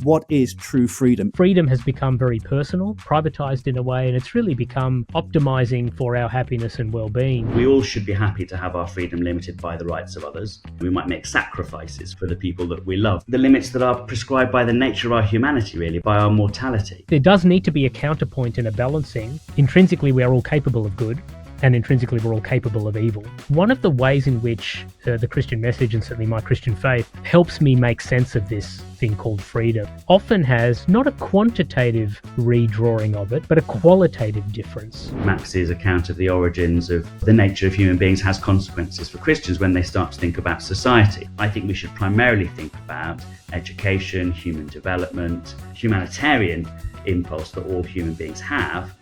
What is true freedom? Freedom has become very personal, privatized in a way, and it's really become optimizing for our happiness and well-being. We all should be happy to have our freedom limited by the rights of others. We might make sacrifices for the people that we love. The limits that are prescribed by the nature of our humanity, really, by our mortality. There does need to be a counterpoint and a balancing. Intrinsically, we are all capable of good, and intrinsically we're all capable of evil. One of the ways in which the Christian message, and certainly my Christian faith, helps me make sense of this thing called freedom often has not a quantitative redrawing of it, but a qualitative difference. Max's account of the origins of the nature of human beings has consequences for Christians when they start to think about society. I think we should primarily think about education, human development, humanitarian impulse that all human beings have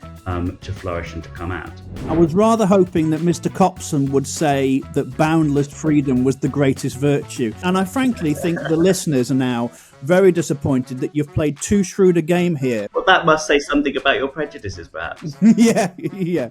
to flourish and to come out. I was rather hoping that Mr. Copson would say that boundless freedom was the greatest virtue. And I frankly think the listeners are now very disappointed that you've played too shrewd a game here. Well, that must say something about your prejudices, perhaps. Yeah.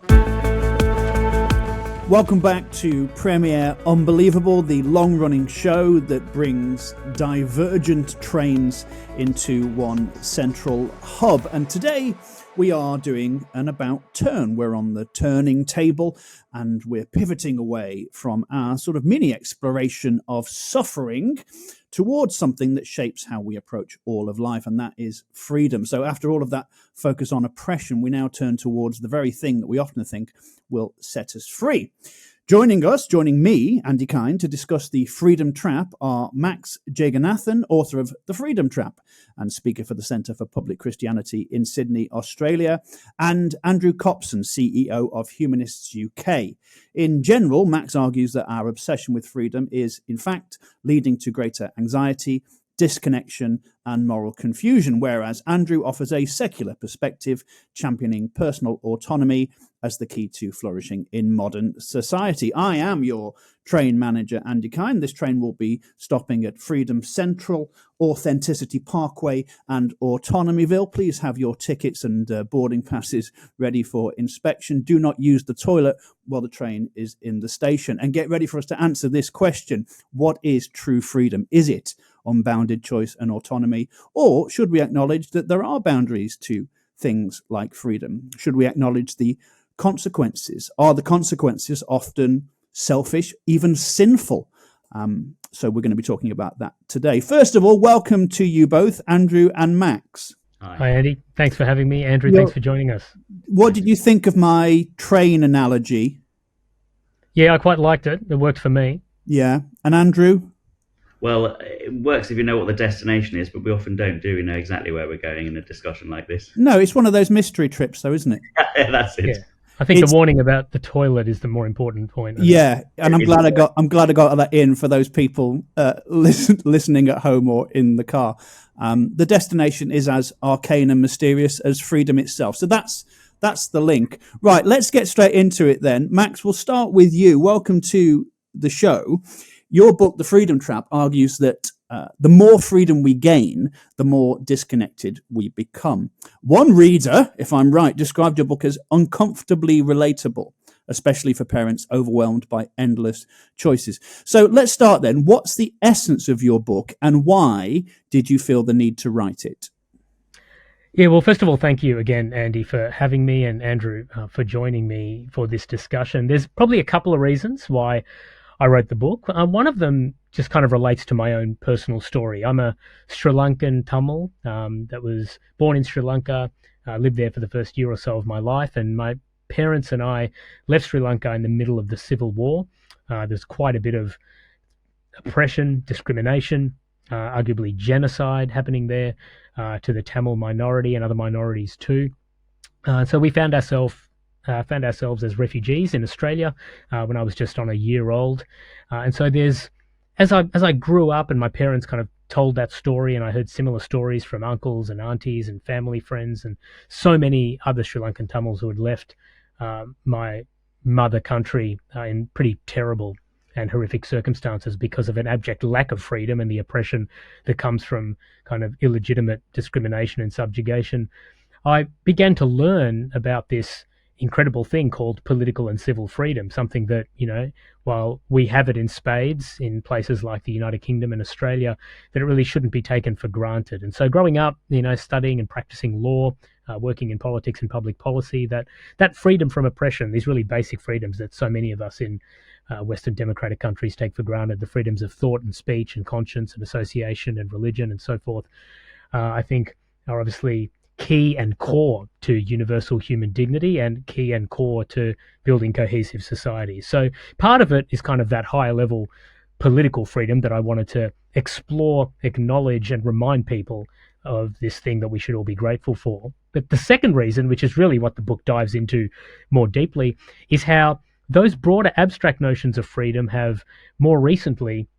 Welcome back to Premiere Unbelievable, the long-running show that brings divergent trains into one central hub. And today we are doing an about turn. We're on the turning table and we're pivoting away from our sort of mini exploration of suffering towards something that shapes how we approach all of life, and that is freedom. So after all of that focus on oppression, we now turn towards the very thing that we often think will set us free. Joining me, Andy Kine, to discuss the Freedom Trap are Max Jeganathan, author of The Freedom Trap and speaker for the Centre for Public Christianity in Sydney, Australia, and Andrew Copson, CEO of Humanists UK. In general, Max argues that our obsession with freedom is, in fact, leading to greater anxiety, disconnection and moral confusion, whereas Andrew offers a secular perspective, championing personal autonomy as the key to flourishing in modern society. I am your train manager, Andy Kine. This train will be stopping at Freedom Central, Authenticity Parkway and Autonomyville. Please have your tickets and boarding passes ready for inspection. Do not use the toilet while the train is in the station. And get ready for us to answer this question. What is true freedom? Is it unbounded choice and autonomy? Or should we acknowledge that there are boundaries to things like freedom? Should we acknowledge the consequences? Are the consequences often selfish, even sinful? So we're going to be talking about that today. First of all, welcome to you both, Andrew and Max. Hi, Andy. Thanks for having me. Andrew, thanks for joining us. What did you think of my train analogy? Yeah, I quite liked it. It worked for me. Yeah. And Andrew? Well, it works if you know what the destination is, but we often don't do. We know exactly where we're going in a discussion like this. No, it's one of those mystery trips, though, isn't it? That's it. Yeah. I think the warning about the toilet is the more important point. Yeah, and I'm glad I got that in for those people listening at home or in the car. The destination is as arcane and mysterious as freedom itself. So that's the link. Right, let's get straight into it then. Max, we'll start with you. Welcome to the show. Your book, The Freedom Trap, argues that the more freedom we gain, the more disconnected we become. One reader, if I'm right, described your book as uncomfortably relatable, especially for parents overwhelmed by endless choices. So let's start then. What's the essence of your book and why did you feel the need to write it? Yeah, well, first of all, thank you again, Andy, for having me, and Andrew for joining me for this discussion. There's probably a couple of reasons why I wrote the book. One of them just kind of relates to my own personal story. I'm a Sri Lankan Tamil that was born in Sri Lanka, lived there for the first year or so of my life, and my parents and I left Sri Lanka in the middle of the Civil War. There's quite a bit of oppression, discrimination, arguably genocide happening there to the Tamil minority and other minorities too. So we found ourselves as refugees in Australia when I was just on a year old. And so as I grew up and my parents kind of told that story, and I heard similar stories from uncles and aunties and family friends and so many other Sri Lankan Tamils who had left my mother country in pretty terrible and horrific circumstances because of an abject lack of freedom and the oppression that comes from kind of illegitimate discrimination and subjugation. I began to learn about this incredible thing called political and civil freedom, something that, while we have it in spades in places like the United Kingdom and Australia, that it really shouldn't be taken for granted. And so growing up, studying and practicing law, working in politics and public policy, that freedom from oppression, these really basic freedoms that so many of us in Western democratic countries take for granted, the freedoms of thought and speech and conscience and association and religion and so forth, I think are obviously key and core to universal human dignity and key and core to building cohesive societies. So part of it is kind of that higher level political freedom that I wanted to explore, acknowledge, and remind people of this thing that we should all be grateful for. But the second reason, which is really what the book dives into more deeply, is how those broader abstract notions of freedom have more recently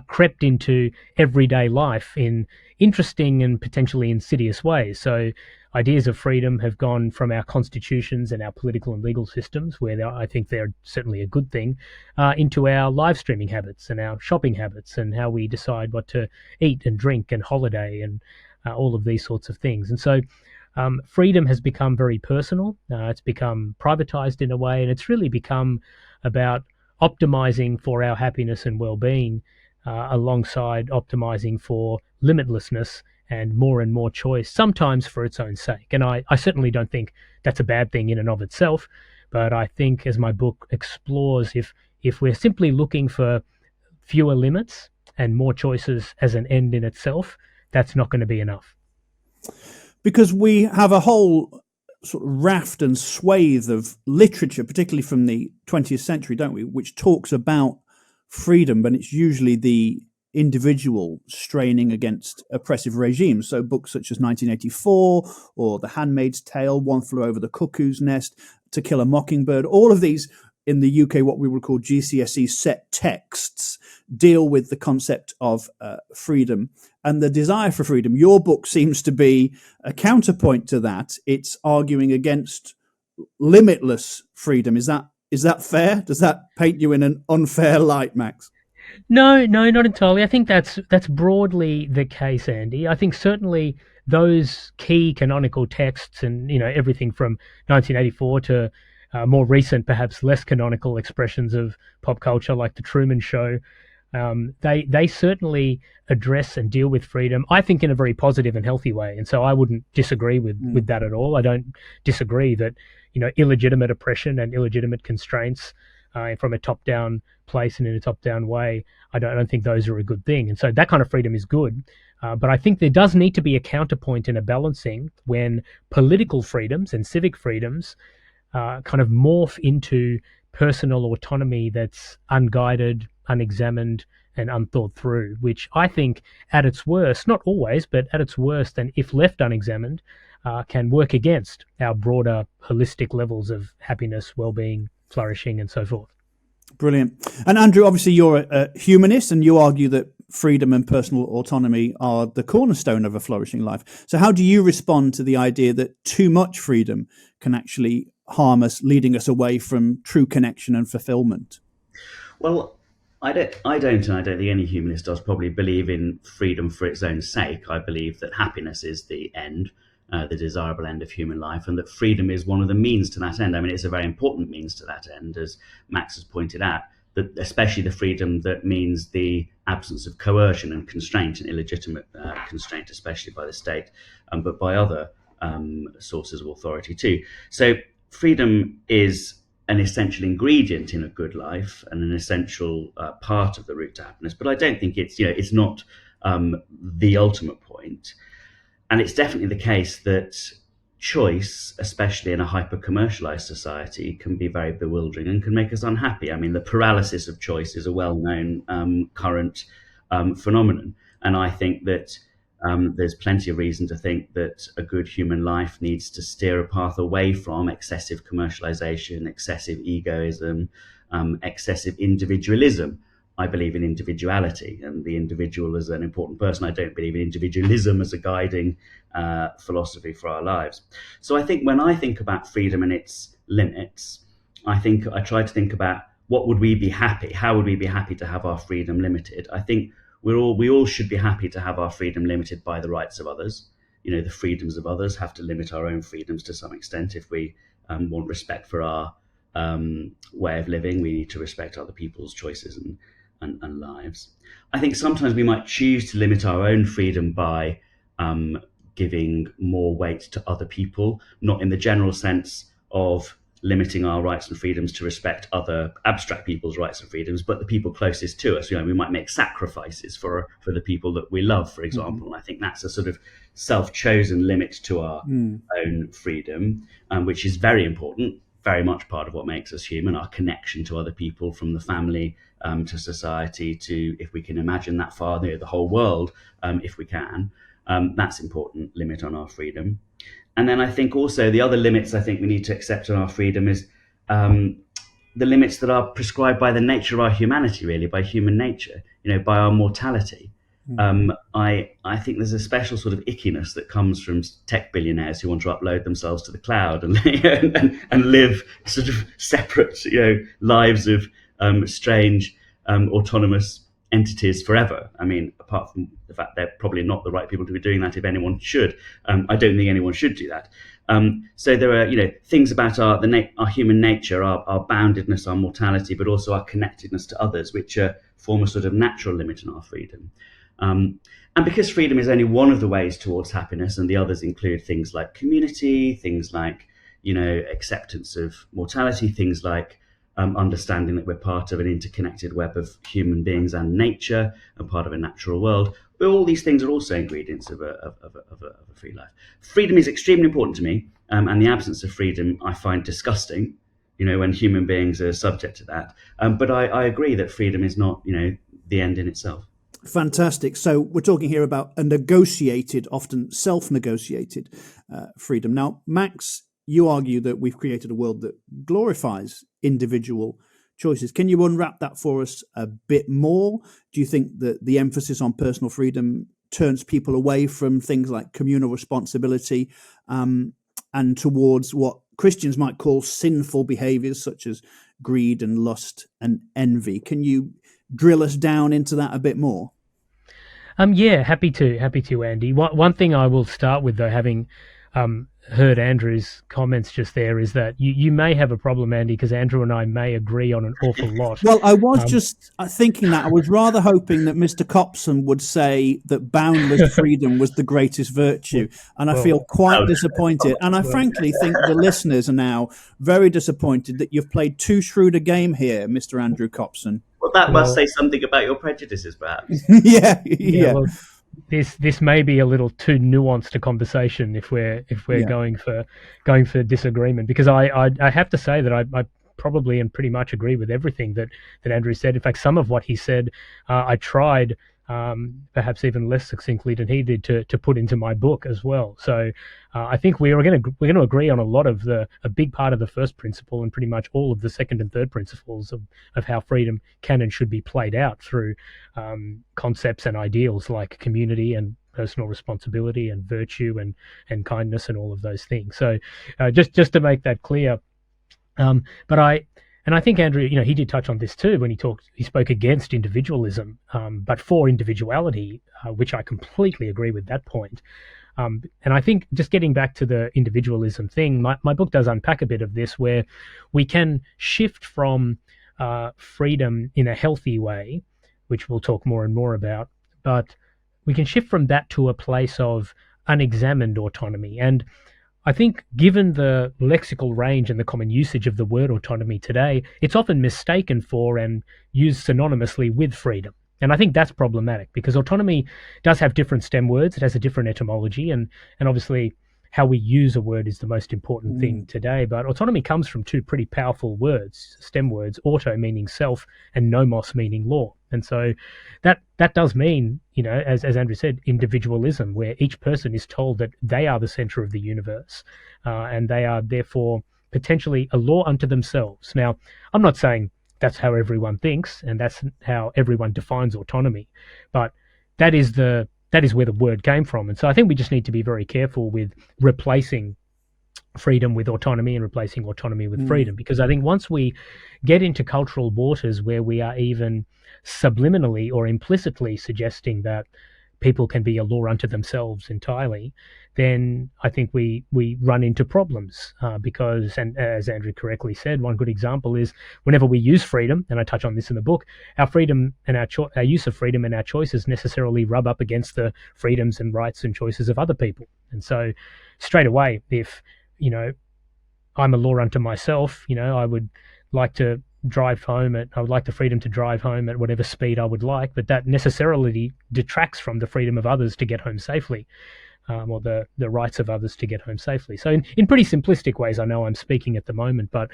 crept into everyday life in interesting and potentially insidious ways. So ideas of freedom have gone from our constitutions and our political and legal systems, where I think they're certainly a good thing, into our live streaming habits and our shopping habits and how we decide what to eat and drink and holiday and all of these sorts of things. And so freedom has become very personal. It's become privatized in a way, and it's really become about optimizing for our happiness and well-being alongside optimizing for limitlessness and more choice, sometimes for its own sake. And I certainly don't think that's a bad thing in and of itself, but I think, as my book explores, if we're simply looking for fewer limits and more choices as an end in itself, that's not going to be enough. Because we have a whole sort of raft and swathe of literature, particularly from the 20th century, don't we, which talks about freedom, but it's usually the individual straining against oppressive regimes. So books such as 1984 or The Handmaid's Tale, One Flew Over the Cuckoo's Nest, To Kill a Mockingbird, all of these in the UK, what we would call GCSE set texts, deal with the concept of freedom and the desire for freedom. Your book seems to be a counterpoint to that. It's arguing against limitless freedom. Is that fair? Does that paint you in an unfair light, Max? No, not entirely. I think that's broadly the case, Andy. I think certainly those key canonical texts and, everything from 1984 to more recent, perhaps less canonical expressions of pop culture like The Truman Show, they certainly address and deal with freedom, I think, in a very positive and healthy way. And so I wouldn't disagree with that at all. I don't disagree that, illegitimate oppression and illegitimate constraints from a top-down place and in a top-down way, I don't think those are a good thing. And so that kind of freedom is good. But I think there does need to be a counterpoint and a balancing when political freedoms and civic freedoms kind of morph into personal autonomy that's unguided, unexamined, and unthought through, which I think at its worst, not always, but at its worst, and if left unexamined, can work against our broader holistic levels of happiness, well-being, flourishing, and so forth. Brilliant. And Andrew, obviously you're a humanist and you argue that freedom and personal autonomy are the cornerstone of a flourishing life. So how do you respond to the idea that too much freedom can actually harm us, leading us away from true connection and fulfilment? Well, I don't, and I don't think any humanist does probably believe in freedom for its own sake. I believe that happiness is the end, the desirable end of human life, and that freedom is one of the means to that end. I mean, it's a very important means to that end, as Max has pointed out, that especially the freedom that means the absence of coercion and constraint and illegitimate constraint, especially by the state, but by other sources of authority too. So freedom is an essential ingredient in a good life and an essential part of the route to happiness. But I don't think it's not the ultimate point. And it's definitely the case that choice, especially in a hyper-commercialized society, can be very bewildering and can make us unhappy. I mean, the paralysis of choice is a well-known current phenomenon. And I think that there's plenty of reason to think that a good human life needs to steer a path away from excessive commercialization, excessive egoism, excessive individualism. I believe in individuality and the individual as an important person. I don't believe in individualism as a guiding philosophy for our lives. So I think when I think about freedom and its limits, I try to think about how would we be happy to have our freedom limited. I think we all should be happy to have our freedom limited by the rights of others. The freedoms of others have to limit our own freedoms to some extent if we want respect for our way of living. We need to respect other people's choices and lives. I think sometimes we might choose to limit our own freedom by giving more weight to other people, not in the general sense of limiting our rights and freedoms to respect other abstract people's rights and freedoms, but the people closest to us. We might make sacrifices for the people that we love, for example. And I think that's a sort of self-chosen limit to our own freedom, which is very important, very much part of what makes us human, our connection to other people, from the family to society to, if we can imagine that far, the whole world, if we can. That's important limit on our freedom. And then I think also the other limits I think we need to accept on our freedom is the limits that are prescribed by the nature of our humanity, really, by human nature, by our mortality. I think there's a special sort of ickiness that comes from tech billionaires who want to upload themselves to the cloud and live sort of separate, lives of strange, autonomous entities forever. I mean, apart from the fact they're probably not the right people to be doing that, if anyone should. I don't think anyone should do that. So there are, things about our human nature, our boundedness, our mortality, but also our connectedness to others, which form a sort of natural limit on our freedom. And because freedom is only one of the ways towards happiness, and the others include things like community, things like, acceptance of mortality, things like understanding that we're part of an interconnected web of human beings and nature and part of a natural world. All these things are also ingredients of a free life. Freedom is extremely important to me, and the absence of freedom I find disgusting, when human beings are subject to that. But I agree that freedom is not, the end in itself. Fantastic. So we're talking here about a negotiated, often self-negotiated freedom. Now, Max, you argue that we've created a world that glorifies individual choices. Can you unwrap that for us a bit more? Do you think that the emphasis on personal freedom turns people away from things like communal responsibility and towards what Christians might call sinful behaviors such as greed and lust and envy? Can you drill us down into that a bit more? Yeah, happy to, Andy. One thing I will start with, though, having heard Andrew's comments just there, is that you may have a problem, Andy, because Andrew and I may agree on an awful lot. Well, I was just thinking that. I was rather hoping that Mr. Copson would say that boundless freedom was the greatest virtue, and I feel quite disappointed. And I frankly think the listeners are now very disappointed that you've played too shrewd a game here, Mr. Andrew Copson. Well, that must say something about your prejudices, perhaps. Yeah. Well, this may be a little too nuanced a conversation if we're going for disagreement, because I have to say that I probably and pretty much agree with everything that Andrew said. In fact, some of what he said I tried perhaps even less succinctly than he did to put into my book as well. So I think we're going to agree on a lot of a big part of the first principle and pretty much all of the second and third principles of how freedom can and should be played out through concepts and ideals like community and personal responsibility and virtue and kindness and all of those things. So just to make that clear, and I think Andrew, he did touch on this too when he spoke against individualism, but for individuality, which I completely agree with that point. And I think just getting back to the individualism thing, my book does unpack a bit of this, where we can shift from freedom in a healthy way, which we'll talk more and more about, but we can shift from that to a place of unexamined autonomy. And I think given the lexical range and the common usage of the word autonomy today, it's often mistaken for and used synonymously with freedom. And I think that's problematic, because autonomy does have different stem words. It has a different etymology, and obviously how we use a word is the most important thing today. But autonomy comes from two pretty powerful words, stem words, auto meaning self and nomos meaning law. And so that does mean, as Andrew said, individualism, where each person is told that they are the center of the universe, and they are therefore potentially a law unto themselves. Now, I'm not saying that's how everyone thinks and that's how everyone defines autonomy, but that is where the word came from. And so I think we just need to be very careful with replacing freedom with autonomy and replacing autonomy with freedom, because I think once we get into cultural waters where we are even subliminally or implicitly suggesting that people can be a law unto themselves entirely, then I think we run into problems because, and as Andrew correctly said, one good example is whenever we use freedom, and I touch on this in the book, our freedom and our use of freedom and our choices necessarily rub up against the freedoms and rights and choices of other people. And so straight away, if, I'm a law unto myself, I would like to I would like the freedom to drive home at whatever speed I would like, but that necessarily detracts from the freedom of others to get home safely, or the rights of others to get home safely. So in pretty simplistic ways, I know I'm speaking at the moment, but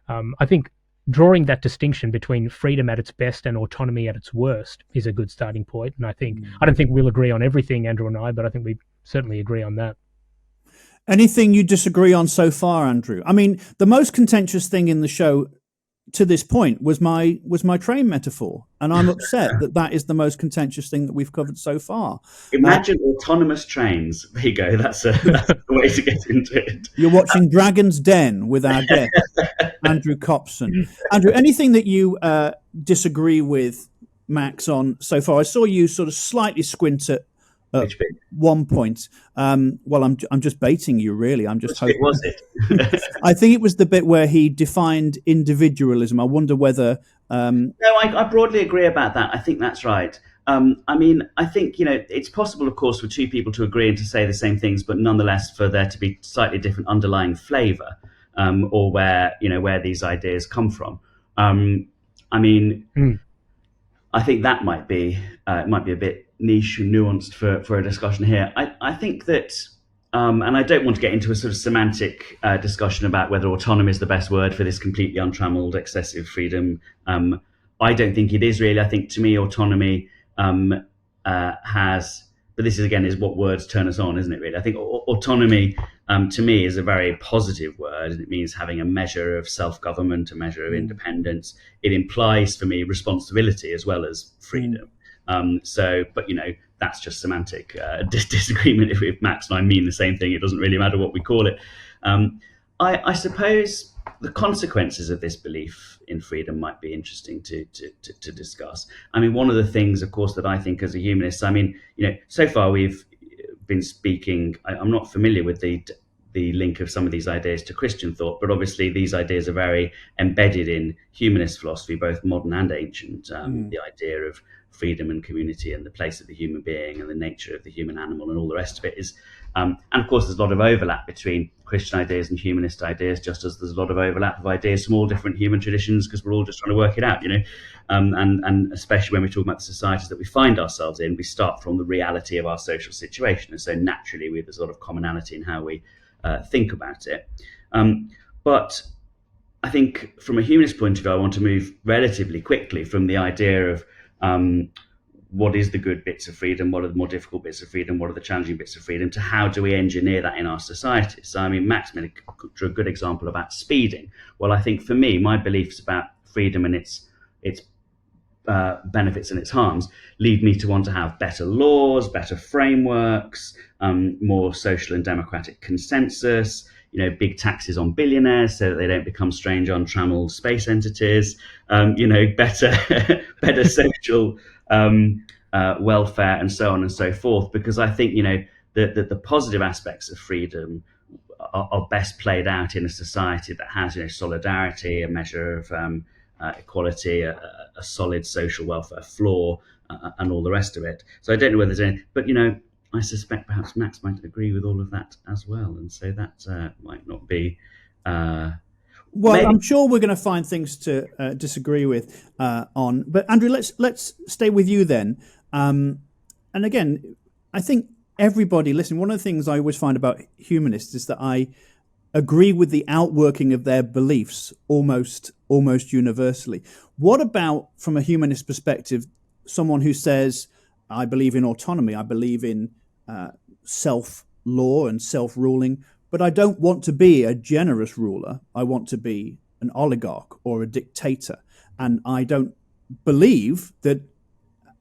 I think drawing that distinction between freedom at its best and autonomy at its worst is a good starting point. And I don't think we'll agree on everything, Andrew and I, but I think we certainly agree on that. Anything you disagree on so far, Andrew? I mean, the most contentious thing in the show to this point was my train metaphor, and I'm upset that is the most contentious thing that we've covered so far. Imagine autonomous trains. There you go. That's the way to get into it. You're watching Dragon's Den with our guest, Andrew Copson. Andrew, anything that you disagree with Max on so far? I saw you sort of slightly squint at one point. Well, I'm just baiting you, really. I'm just hoping. Was it? I think it was the bit where he defined individualism. I wonder whether. No, I broadly agree about that. I think that's right. I think it's possible, of course, for two people to agree and to say the same things, but nonetheless for there to be slightly different underlying flavour, or where these ideas come from. I think that might be a bit niche and nuanced for a discussion here. I think that, and I don't want to get into a sort of semantic discussion about whether autonomy is the best word for this completely untrammeled, excessive freedom. I don't think it is really. I think to me, autonomy has, but this is what words turn us on, isn't it really? I think autonomy to me is a very positive word, and it means having a measure of self-government, a measure of independence. It implies for me responsibility as well as freedom. But that's just semantic disagreement. If Max and I mean the same thing, it doesn't really matter what we call it. I suppose the consequences of this belief in freedom might be interesting to discuss. One of the things, of course, that I think as a humanist, so far we've been speaking, I'm not familiar with the link of some of these ideas to Christian thought, but obviously these ideas are very embedded in humanist philosophy, both modern and ancient. The idea of freedom and community and the place of the human being and the nature of the human animal and all the rest of it is, and of course there's a lot of overlap between Christian ideas and humanist ideas, just as there's a lot of overlap of ideas from all different human traditions, because we're all just trying to work it out, and especially when we talk about the societies that we find ourselves in, we start from the reality of our social situation, and so naturally we have a sort of commonality in how we think about it. But I think from a humanist point of view, I want to move relatively quickly from the idea of what is the good bits of freedom, what are the more difficult bits of freedom, what are the challenging bits of freedom, to how do we engineer that in our society. So, Max made a good example about speeding. Well, I think for me, my beliefs about freedom and its benefits and its harms lead me to want to have better laws, better frameworks, more social and democratic consensus, big taxes on billionaires so that they don't become strange, untrammeled space entities, better social welfare, and so on and so forth. Because I think, the positive aspects of freedom are best played out in a society that has, solidarity, a measure of equality, a solid social welfare floor, and all the rest of it. So I don't know whether there's any, but I suspect perhaps Max might agree with all of that as well, and so that might not be. Well, maybe. I'm sure we're going to find things to disagree with on. But Andrew, let's stay with you then. And again, I think everybody listening. One of the things I always find about humanists is that I agree with the outworking of their beliefs almost universally. What about, from a humanist perspective, someone who says, I believe in autonomy, I believe in self-law and self-ruling, but I don't want to be a generous ruler. I want to be an oligarch or a dictator. And I don't believe that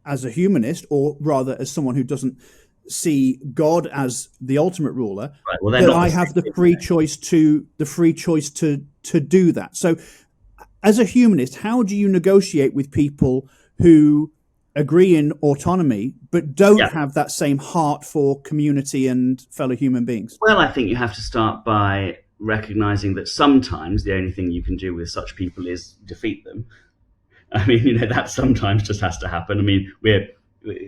as a humanist, or rather as someone who doesn't see God as the ultimate ruler, right, well, that I have the free choice to do that. So as a humanist, how do you negotiate with people who agree in autonomy, but don't Yeah. have that same heart for community and fellow human beings? Well, I think you have to start by recognizing that sometimes the only thing you can do with such people is defeat them. I mean, that sometimes just has to happen. I mean,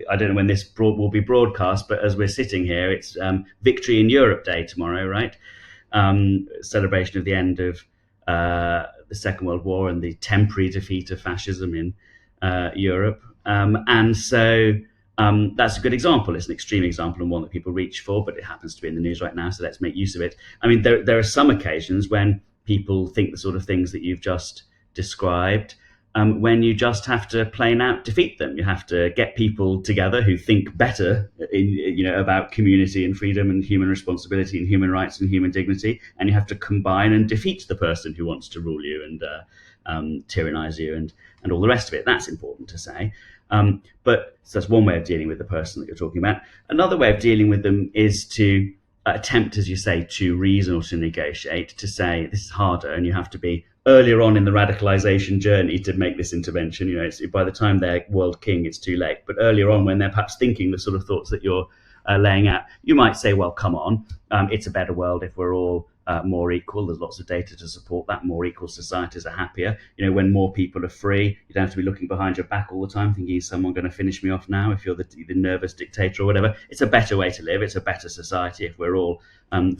I don't know when this will be broadcast, but as we're sitting here, it's Victory in Europe Day tomorrow, right? Celebration of the end of the Second World War and the temporary defeat of fascism in Europe. And so that's a good example. It's an extreme example and one that people reach for, but it happens to be in the news right now, so let's make use of it. I mean, there are some occasions when people think the sort of things that you've just described, when you just have to plain out defeat them. You have to get people together who think better about community and freedom and human responsibility and human rights and human dignity, and you have to combine and defeat the person who wants to rule you and tyrannize you and all the rest of it. That's important to say. But so that's one way of dealing with the person that you're talking about. Another way of dealing with them is to attempt, as you say, to reason or to negotiate, to say this is harder and you have to be earlier on in the radicalization journey to make this intervention. By the time they're world king, it's too late. But earlier on, when they're perhaps thinking the sort of thoughts that you're laying out, you might say, well, come on, it's a better world if we're all more equal. There's lots of data to support that. More equal societies are happier. When more people are free, you don't have to be looking behind your back all the time thinking, is someone going to finish me off now? If you're the nervous dictator or whatever, it's a better way to live. It's a better society if we're all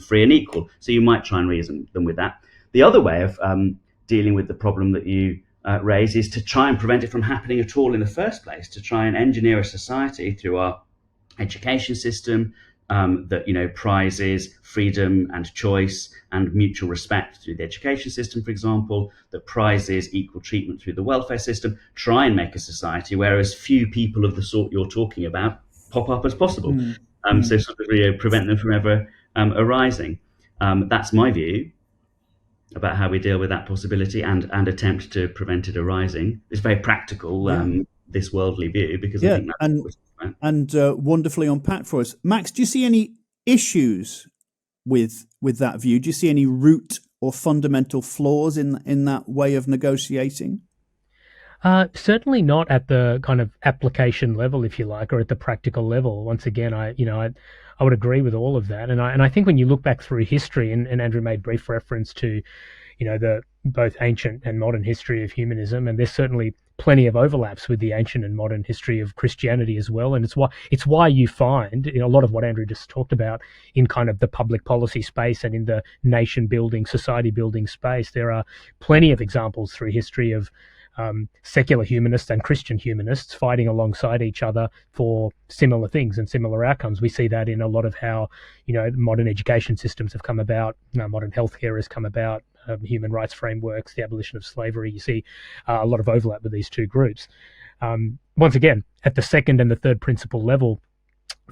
free and equal. So you might try and reason them with that. The other way of dealing with the problem that you raise is to try and prevent it from happening at all in the first place, to try and engineer a society through our education system that prizes freedom and choice and mutual respect through the education system, for example, that prizes equal treatment through the welfare system. Try and make a society where as few people of the sort you're talking about pop up as possible. So sort of prevent them from ever arising. That's my view about how we deal with that possibility and attempt to prevent it arising. It's very practical, this worldly view, because I think that's wonderfully unpacked for us. Max, do you see any issues with that view? Do you see any root or fundamental flaws in that way of negotiating? Certainly not at the kind of application level, if you like, or at the practical level. Once again, I would agree with all of that, and I think when you look back through history, and Andrew made brief reference to, the both ancient and modern history of humanism, and there's certainly plenty of overlaps with the ancient and modern history of Christianity as well, and it's why you find a lot of what Andrew just talked about in kind of the public policy space and in the nation building, society building space. There are plenty of examples through history of secular humanists and Christian humanists fighting alongside each other for similar things and similar outcomes. We see that in a lot of how, modern education systems have come about, modern healthcare has come about, human rights frameworks, the abolition of slavery. You see a lot of overlap with these two groups. Once again, at the second and the third principle level,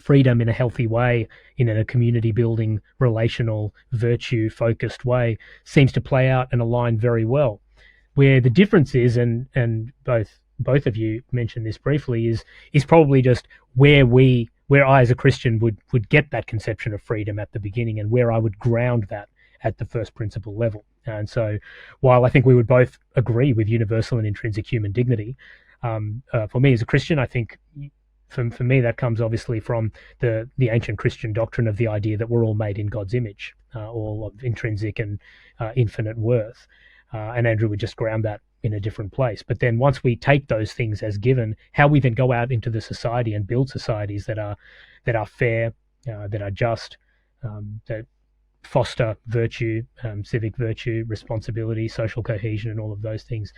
freedom in a healthy way, in a community building, relational, virtue focused way, seems to play out and align very well. Where the difference is, and both of you mentioned this briefly, is probably just where I as a Christian would get that conception of freedom at the beginning, and where I would ground that at the first principle level. And so while I think we would both agree with universal and intrinsic human dignity, for me as a Christian, I think for me that comes obviously from the ancient Christian doctrine of the idea that we're all made in God's image, all of intrinsic and infinite worth. And Andrew would just ground that in a different place. But then once we take those things as given, how we then go out into the society and build societies that are fair, that are just, that foster virtue, civic virtue, responsibility, social cohesion, and all of those things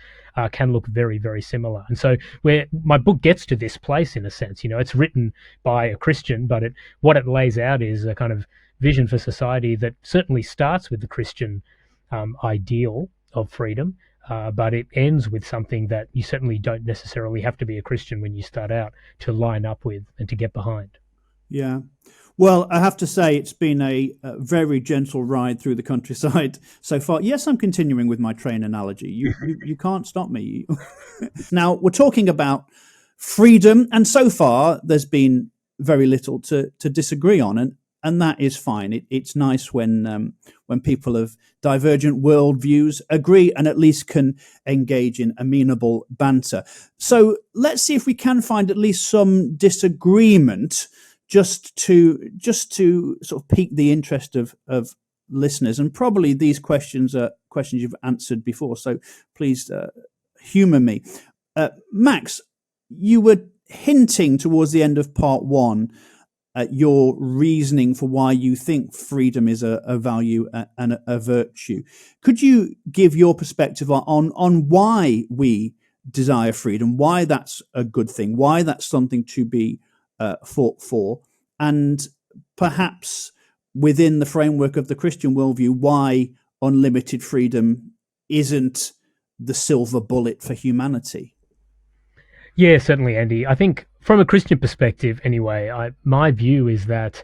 can look very, very similar. And so where my book gets to this place, in a sense, it's written by a Christian, but what it lays out is a kind of vision for society that certainly starts with the Christian ideal of freedom, but it ends with something that you certainly don't necessarily have to be a Christian when you start out to line up with and to get behind. Yeah. Well, I have to say it's been a very gentle ride through the countryside so far. Yes, I'm continuing with my train analogy. You can't stop me. Now, we're talking about freedom, and so far there's been very little to disagree on. And and that is fine. It's nice when people of divergent worldviews agree and at least can engage in amenable banter. So let's see if we can find at least some disagreement, just to sort of pique the interest of listeners. And probably these questions are questions you've answered before, so please humour me. Max, you were hinting towards the end of part one at your reasoning for why you think freedom is a value and a virtue. Could you give your perspective on why we desire freedom, why that's a good thing, why that's something to be fought for, and perhaps within the framework of the Christian worldview, why unlimited freedom isn't the silver bullet for humanity? Yeah, certainly, Andy. I think from a Christian perspective, anyway, my view is that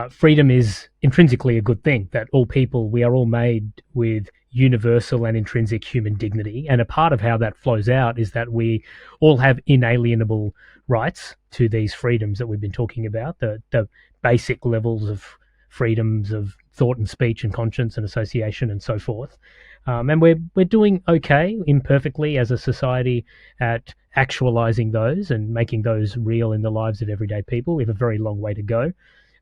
freedom is intrinsically a good thing, that all people, we are all made with universal and intrinsic human dignity. And a part of how that flows out is that we all have inalienable rights to these freedoms that we've been talking about, the basic levels of freedoms of thought and speech and conscience and association and so forth. And we're doing okay, imperfectly as a society, at actualizing those and making those real in the lives of everyday people. We have a very long way to go,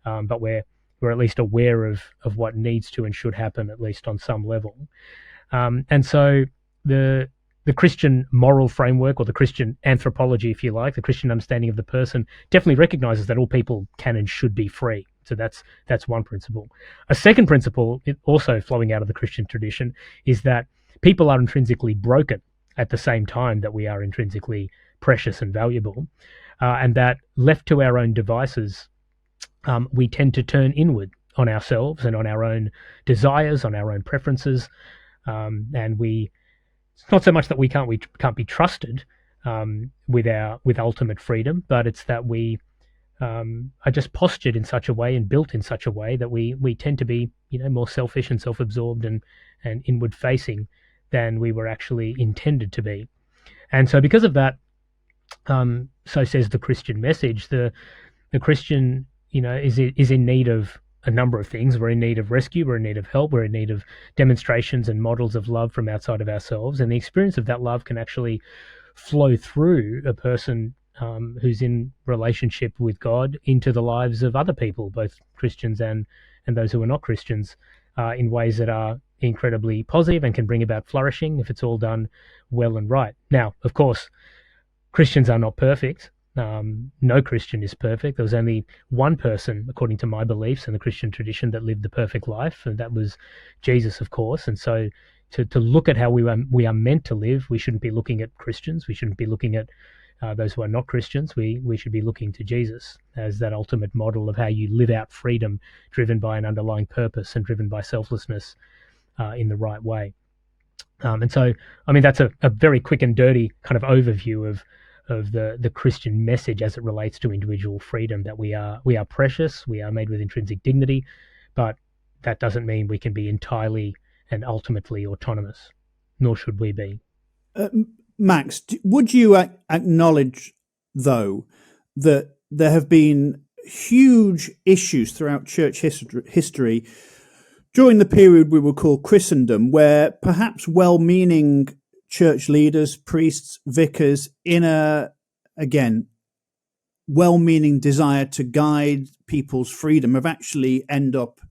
but we're at least aware of what needs to and should happen, at least on some level. And so the Christian moral framework, or the Christian anthropology, if you like, the Christian understanding of the person, definitely recognizes that all people can and should be free. So that's one principle. A second principle, also flowing out of the Christian tradition, is that people are intrinsically broken at the same time that we are intrinsically precious and valuable, and that left to our own devices, we tend to turn inward on ourselves and on our own desires, on our own preferences, and it's not so much that we can't be trusted with ultimate freedom, but it's that we are just postured in such a way and built in such a way that we tend to be, more selfish and self-absorbed and inward facing than we were actually intended to be. And so because of that, so says the Christian message, the Christian, is in need of a number of things. We're in need of rescue, we're in need of help, we're in need of demonstrations and models of love from outside of ourselves. And the experience of that love can actually flow through a person who's in relationship with God into the lives of other people, both Christians and those who are not Christians, in ways that are incredibly positive and can bring about flourishing if it's all done well and right. Now, of course, Christians are not perfect. No Christian is perfect. There was only one person, according to my beliefs and the Christian tradition, that lived the perfect life, and that was Jesus, of course. And so to look at how we are meant to live, we shouldn't be looking at Christians. We shouldn't be looking at those who are not Christians. We should be looking to Jesus as that ultimate model of how you live out freedom, driven by an underlying purpose and driven by selflessness in the right way. And so, that's a very quick and dirty kind of overview of the Christian message as it relates to individual freedom, that we are precious, we are made with intrinsic dignity, but that doesn't mean we can be entirely and ultimately autonomous, nor should we be. Max, would you acknowledge, though, that there have been huge issues throughout church history during the period we will call Christendom, where perhaps well-meaning church leaders, priests, vicars, in a, again, well-meaning desire to guide people's freedom, have actually ended up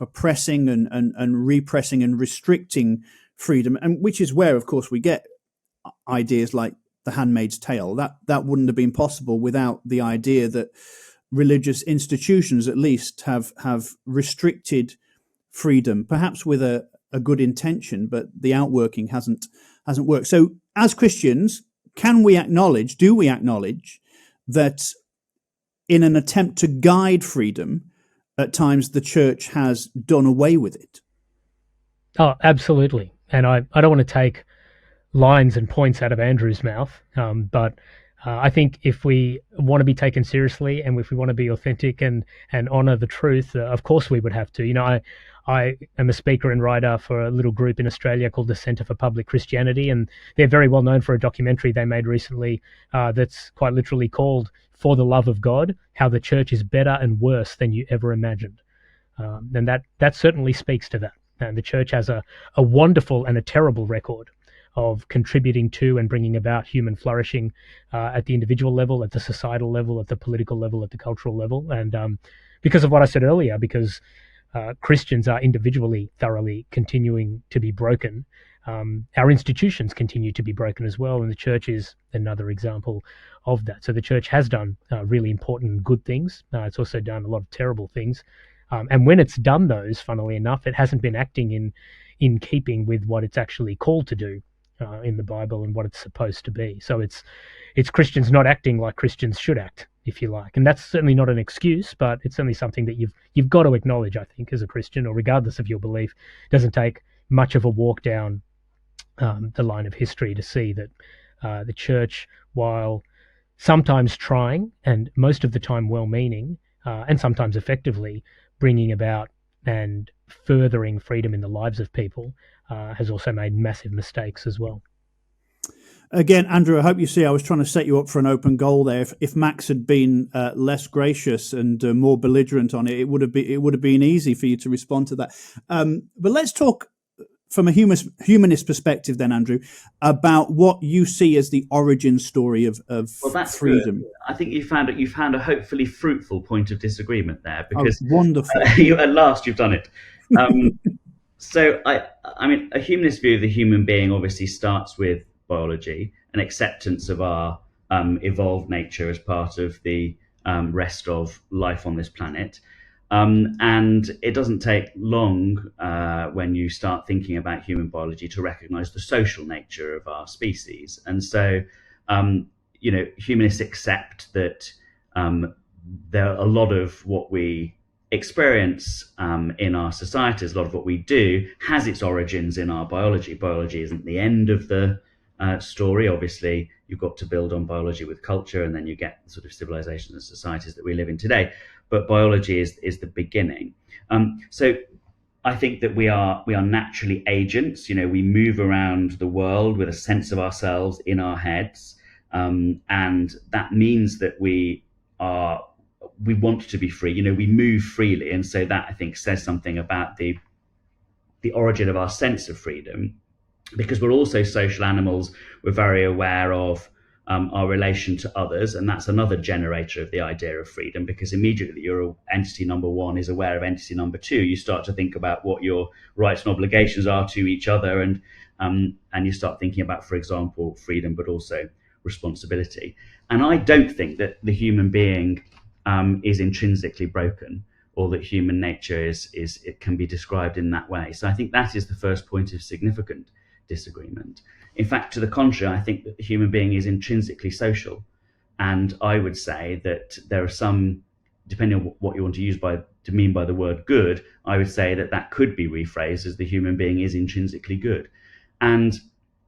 oppressing and repressing and restricting freedom, and which is where, of course, we get ideas like The Handmaid's Tale. That wouldn't have been possible without the idea that religious institutions, at least, have restricted freedom, perhaps with a good intention, but the outworking hasn't worked. So, as Christians, do we acknowledge that in an attempt to guide freedom, at times the church has done away with it? Oh, absolutely. And I don't want to take lines and points out of Andrew's mouth, but I think if we want to be taken seriously and if we want to be authentic and honor the truth, of course we would have to. I am a speaker and writer for a little group in Australia called the Centre for Public Christianity, and they're very well known for a documentary they made recently that's quite literally called "For the Love of God: How the Church is Better and Worse Than You Ever Imagined." And that certainly speaks to that. And the church has a wonderful and a terrible record of contributing to and bringing about human flourishing at the individual level, at the societal level, at the political level, at the cultural level. And because of what I said earlier, because Christians are individually thoroughly continuing to be broken, our institutions continue to be broken as well, and the church is another example of that. So the church has done really important and good things. It's also done a lot of terrible things. And when it's done those, funnily enough, it hasn't been acting in keeping with what it's actually called to do in the Bible and what it's supposed to be. So it's Christians not acting like Christians should act, if you like. And that's certainly not an excuse, but it's certainly something that you've got to acknowledge, I think, as a Christian, or regardless of your belief. It doesn't take much of a walk down the line of history to see that the church, while sometimes trying and most of the time well-meaning and sometimes effectively bringing about and furthering freedom in the lives of people, has also made massive mistakes as well. Again, Andrew, I hope you see I was trying to set you up for an open goal there. If Max had been less gracious and more belligerent on it, it would have been easy for you to respond to that. But let's talk from a humanist perspective then, Andrew, about what you see as the origin story of that's freedom. Good. I think you found a hopefully fruitful point of disagreement there, because wonderful. At last you've done it. So I mean, a humanist view of the human being obviously starts with biology, an acceptance of our evolved nature as part of the rest of life on this planet. And it doesn't take long when you start thinking about human biology to recognize the social nature of our species. And so, humanists accept that there are a lot of what we experience in our societies, a lot of what we do has its origins in our biology. Biology isn't the end of the story. Obviously, you've got to build on biology with culture, and then you get the sort of civilizations and societies that we live in today. But biology is the beginning. So I think that we are naturally agents. We move around the world with a sense of ourselves in our heads, and that means that we want to be free. We move freely, and so that, I think, says something about the origin of our sense of freedom. Because we're also social animals, we're very aware of our relation to others, and that's another generator of the idea of freedom, because immediately your entity number one is aware of entity number two. You start to think about what your rights and obligations are to each other, and you start thinking about, for example, freedom, but also responsibility. And I don't think that the human being is intrinsically broken, or that human nature it can be described in that way. So I think that is the first point of significant disagreement. In fact, to the contrary, I think that the human being is intrinsically social. And I would say that there are some, depending on what you want to mean by the word good, I would say that could be rephrased as the human being is intrinsically good. And,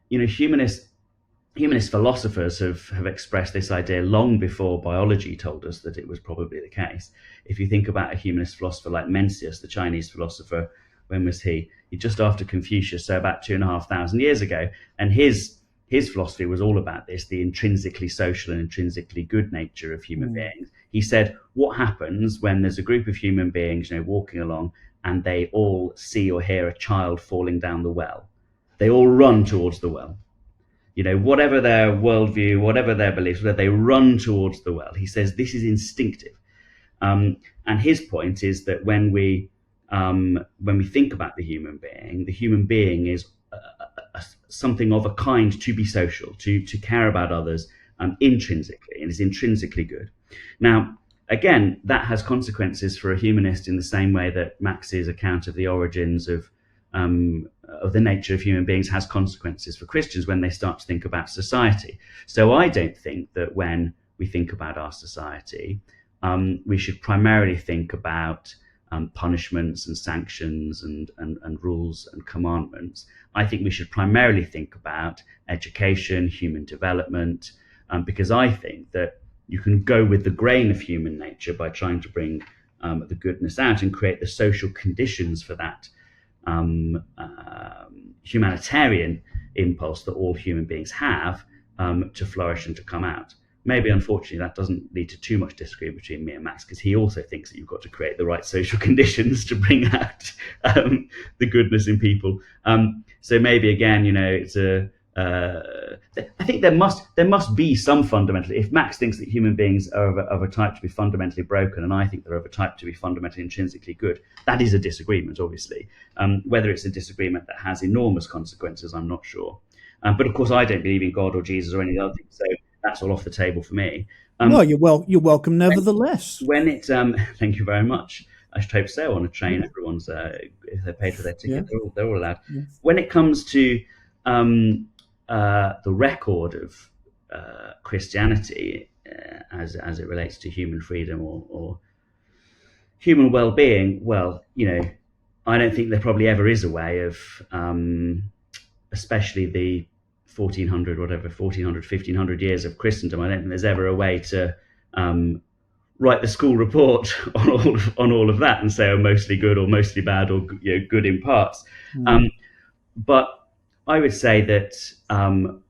humanist philosophers have expressed this idea long before biology told us that it was probably the case. If you think about a humanist philosopher like Mencius, the Chinese philosopher, when was he? Just after Confucius, so about 2,500 years ago. And his philosophy was all about this, the intrinsically social and intrinsically good nature of human beings. He said, what happens when there's a group of human beings, walking along, and they all see or hear a child falling down the well? They all run towards the well. Whatever their worldview, whatever their beliefs, they run towards the well. He says this is instinctive. And his point is that when we think about the human being is something of a kind to be social, to care about others intrinsically, and is intrinsically good. Now, again, that has consequences for a humanist in the same way that Max's account of the origins of the nature of human beings has consequences for Christians when they start to think about society. So I don't think that when we think about our society, we should primarily think about punishments and sanctions and rules and commandments. I think we should primarily think about education, human development, because I think that you can go with the grain of human nature by trying to bring the goodness out and create the social conditions for that humanitarian impulse that all human beings have to flourish and to come out. Maybe, unfortunately, that doesn't lead to too much disagreement between me and Max, because he also thinks that you've got to create the right social conditions to bring out the goodness in people. So maybe, again, it's I think there must be some fundamental. If Max thinks that human beings are of a type to be fundamentally broken, and I think they're of a type to be fundamentally intrinsically good, that is a disagreement, obviously. Whether it's a disagreement that has enormous consequences, I'm not sure. But of course, I don't believe in God or Jesus or any other thing, so that's all off the table for me. Well, you're welcome, nevertheless. When it, thank you very much. I should hope so. On a train, everyone's if they're paid for their ticket, they're all allowed. Yeah. When it comes to the record of Christianity as it relates to human freedom or human well-being, well, I don't think there probably ever is a way of, especially the 1500 years of Christendom, I don't think there's ever a way to write the school report on all of that and say, oh, mostly good or mostly bad or good in parts. But I would say that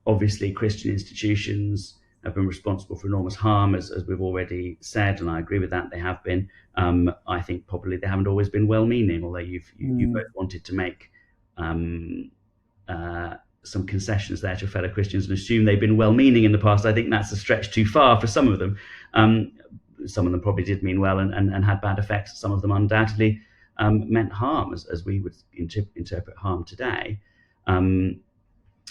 obviously Christian institutions have been responsible for enormous harm, as we've already said, and I agree with that. They have been. I think probably they haven't always been well-meaning, although you both wanted to make some concessions there to fellow Christians and assume they've been well-meaning in the past. I think that's a stretch too far for some of them. Some of them probably did mean well and had bad effects. Some of them undoubtedly meant harm, as we would interpret harm today.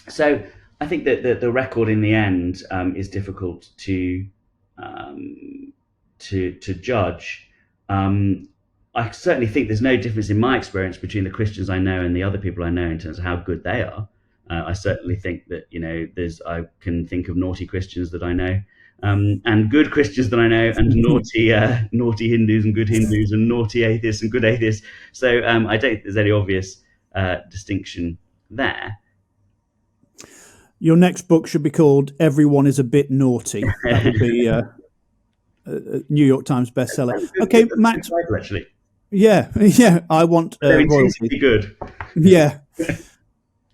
So I think that the record in the end is difficult to judge. I certainly think there's no difference in my experience between the Christians I know and the other people I know in terms of how good they are. I certainly think that I can think of naughty Christians that I know, and good Christians that I know, and naughty Hindus and good Hindus, and naughty atheists and good atheists. So I don't think there's any obvious distinction there. Your next book should be called "Everyone is a Bit Naughty." That would be a New York Times bestseller. Okay, Max. Actually. Yeah. I want royalty. Good. Yeah.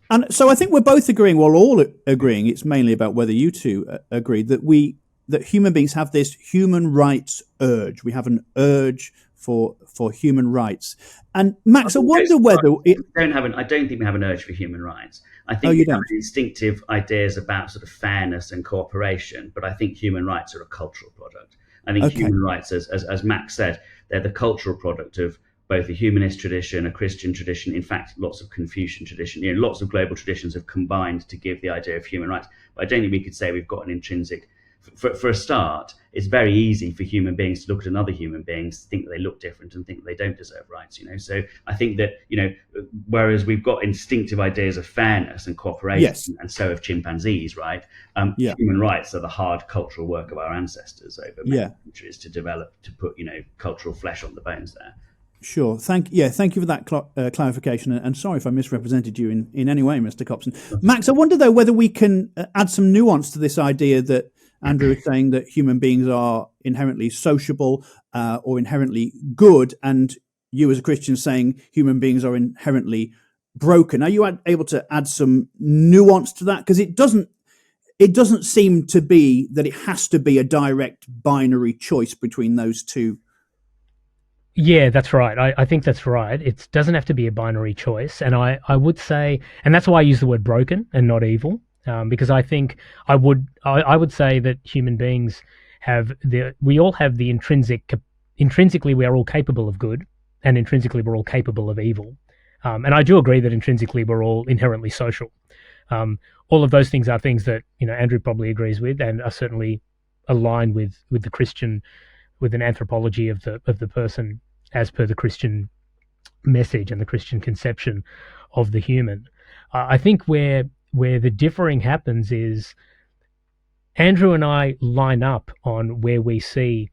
And so I think we're both agreeing, well, all agreeing, it's mainly about whether you two agree, that human beings have this human rights urge. We have an urge for human rights. And Max, I wonder whether... I don't think we have an urge for human rights. I think we have instinctive ideas about sort of fairness and cooperation, but I think human rights are a cultural product. I think human rights, as Max said, they're the cultural product of both a humanist tradition, a Christian tradition, in fact, lots of Confucian tradition, lots of global traditions have combined to give the idea of human rights. But I don't think we could say we've got an intrinsic, for a start, it's very easy for human beings to look at another human beings, think that they look different and think that they don't deserve rights, So I think that, whereas we've got instinctive ideas of fairness and cooperation, and so have chimpanzees, right? Human rights are the hard cultural work of our ancestors over many centuries to develop, to put, cultural flesh on the bones there. Sure. Thank you for that clarification. And sorry if I misrepresented you in any way, Mr. Copson. Max, I wonder, though, whether we can add some nuance to this idea that Andrew is saying that human beings are inherently sociable or inherently good, and you as a Christian saying human beings are inherently broken. Are you able to add some nuance to that? Because it doesn't seem to be that it has to be a direct binary choice between those two. Yeah, that's right. I think that's right. It doesn't have to be a binary choice. And I would say, and that's why I use the word broken and not evil, because I think I would say that human beings we all have the intrinsically we are all capable of good, and intrinsically we're all capable of evil. And I do agree that intrinsically we're all inherently social. All of those things are things that, Andrew probably agrees with and are certainly aligned with the Christian, with an anthropology of the person as per the Christian message and the Christian conception of the human. I think where the differing happens is Andrew and I line up on where we see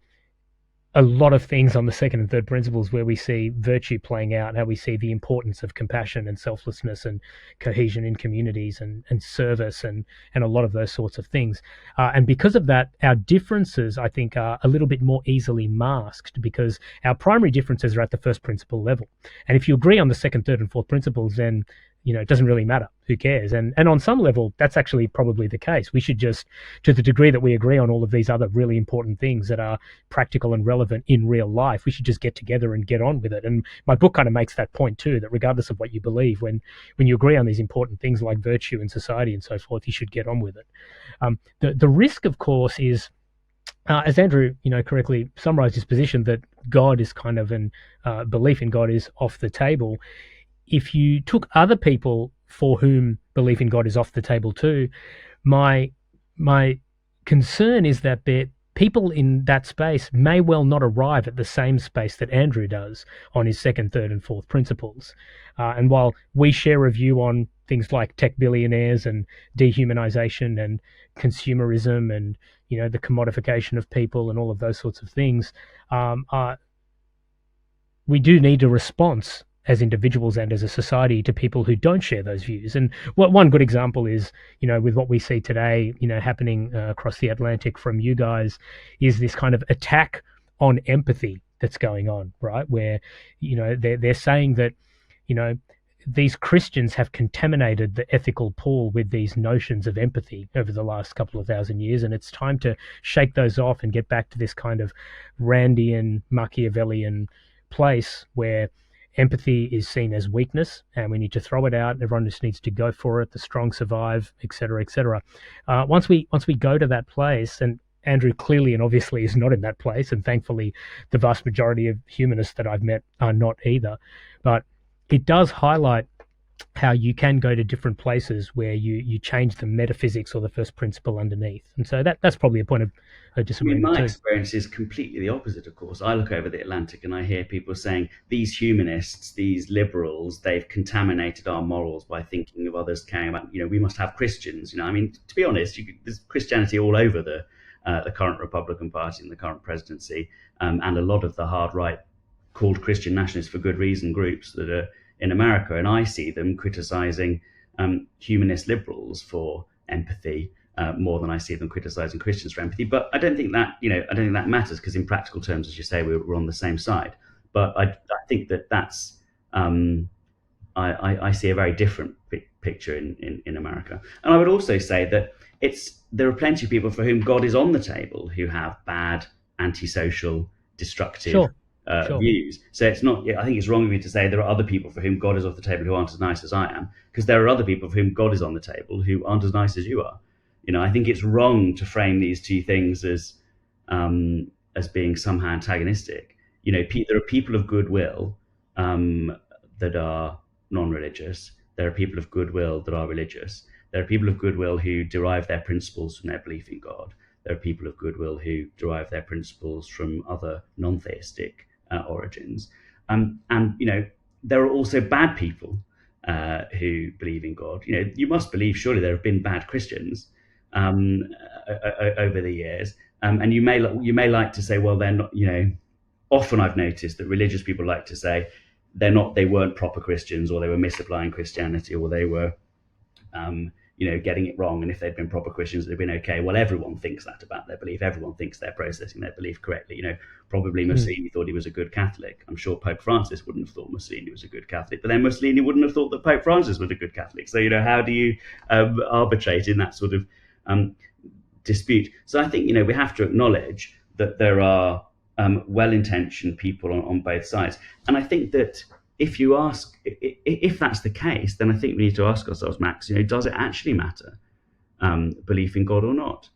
a lot of things on the second and third principles where we see virtue playing out, how we see the importance of compassion and selflessness and cohesion in communities and service and a lot of those sorts of things. And because of that, our differences, I think, are a little bit more easily masked because our primary differences are at the first principle level. And if you agree on the second, third, and fourth principles, then it doesn't really matter. Who cares? And on some level, that's actually probably the case. We should just, to the degree that we agree on all of these other really important things that are practical and relevant in real life, we should just get together and get on with it. And my book kind of makes that point too, that regardless of what you believe, when you agree on these important things like virtue and society and so forth, you should get on with it. The risk, of course, is, as Andrew, correctly summarized his position, that God is kind of belief in God is off the table. If you took other people for whom belief in God is off the table too, my concern is that people in that space may well not arrive at the same space that Andrew does on his second, third, and fourth principles. And while we share a view on things like tech billionaires and dehumanization and consumerism and the commodification of people and all of those sorts of things, we do need a response as individuals and as a society to people who don't share those views. And one good example is, with what we see today, happening across the Atlantic from you guys, is this kind of attack on empathy that's going on, right? Where, they're saying that, these Christians have contaminated the ethical pool with these notions of empathy over the last couple of thousand years, and it's time to shake those off and get back to this kind of Randian, Machiavellian place where empathy is seen as weakness and we need to throw it out. Everyone just needs to go for it. The strong survive, etc., etc. Once we go to that place, and Andrew clearly and obviously is not in that place, and thankfully the vast majority of humanists that I've met are not either, but it does highlight how you can go to different places where you change the metaphysics or the first principle underneath. And so that's probably a point of disagreement. My experience is completely the opposite, of course. I look over the Atlantic and I hear people saying, these humanists, these liberals, they've contaminated our morals by thinking of others caring about, we must have Christians. To be honest, there's Christianity all over the current Republican Party and the current presidency, and a lot of the hard right called Christian nationalists for good reason groups that are in America, and I see them criticizing humanist liberals for empathy more than I see them criticizing Christians for empathy. But I don't think that matters, because in practical terms, as you say, we're on the same side. But I think that's I see a very different picture in America. And I would also say that there are plenty of people for whom God is on the table who have bad, antisocial, destructive views. So it's not, I think it's wrong of me to say there are other people for whom God is off the table who aren't as nice as I am, because there are other people for whom God is on the table who aren't as nice as you are. I think it's wrong to frame these two things as being somehow antagonistic. There are people of goodwill that are non-religious. There are people of goodwill that are religious. There are people of goodwill who derive their principles from their belief in God. There are people of goodwill who derive their principles from other non-theistic origins. And there are also bad people who believe in God. You must believe, surely there have been bad Christians over the years. And you may like to say, well, they're not, often I've noticed that religious people like to say they weren't proper Christians, or they were misapplying Christianity, or they were, getting it wrong. And if they'd been proper Christians, they'd been okay. Well, everyone thinks that about their belief. Everyone thinks they're processing their belief correctly. Probably Mussolini thought he was a good Catholic. I'm sure Pope Francis wouldn't have thought Mussolini was a good Catholic, but then Mussolini wouldn't have thought that Pope Francis was a good Catholic. So, how do you arbitrate in that sort of dispute? So I think, we have to acknowledge that there are well-intentioned people on both sides. And I think that if that's the case, then I think we need to ask ourselves, Max, does it actually matter, belief in God or not?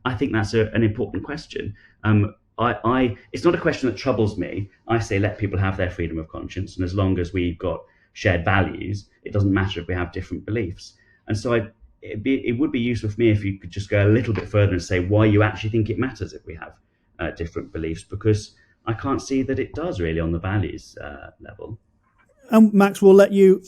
I think that's an important question. It's not a question that troubles me. I say let people have their freedom of conscience, and as long as we've got shared values, it doesn't matter if we have different beliefs. And so it would be useful for me if you could just go a little bit further and say why you actually think it matters if we have different beliefs, because I can't see that it does really on the values level. Max, we'll let you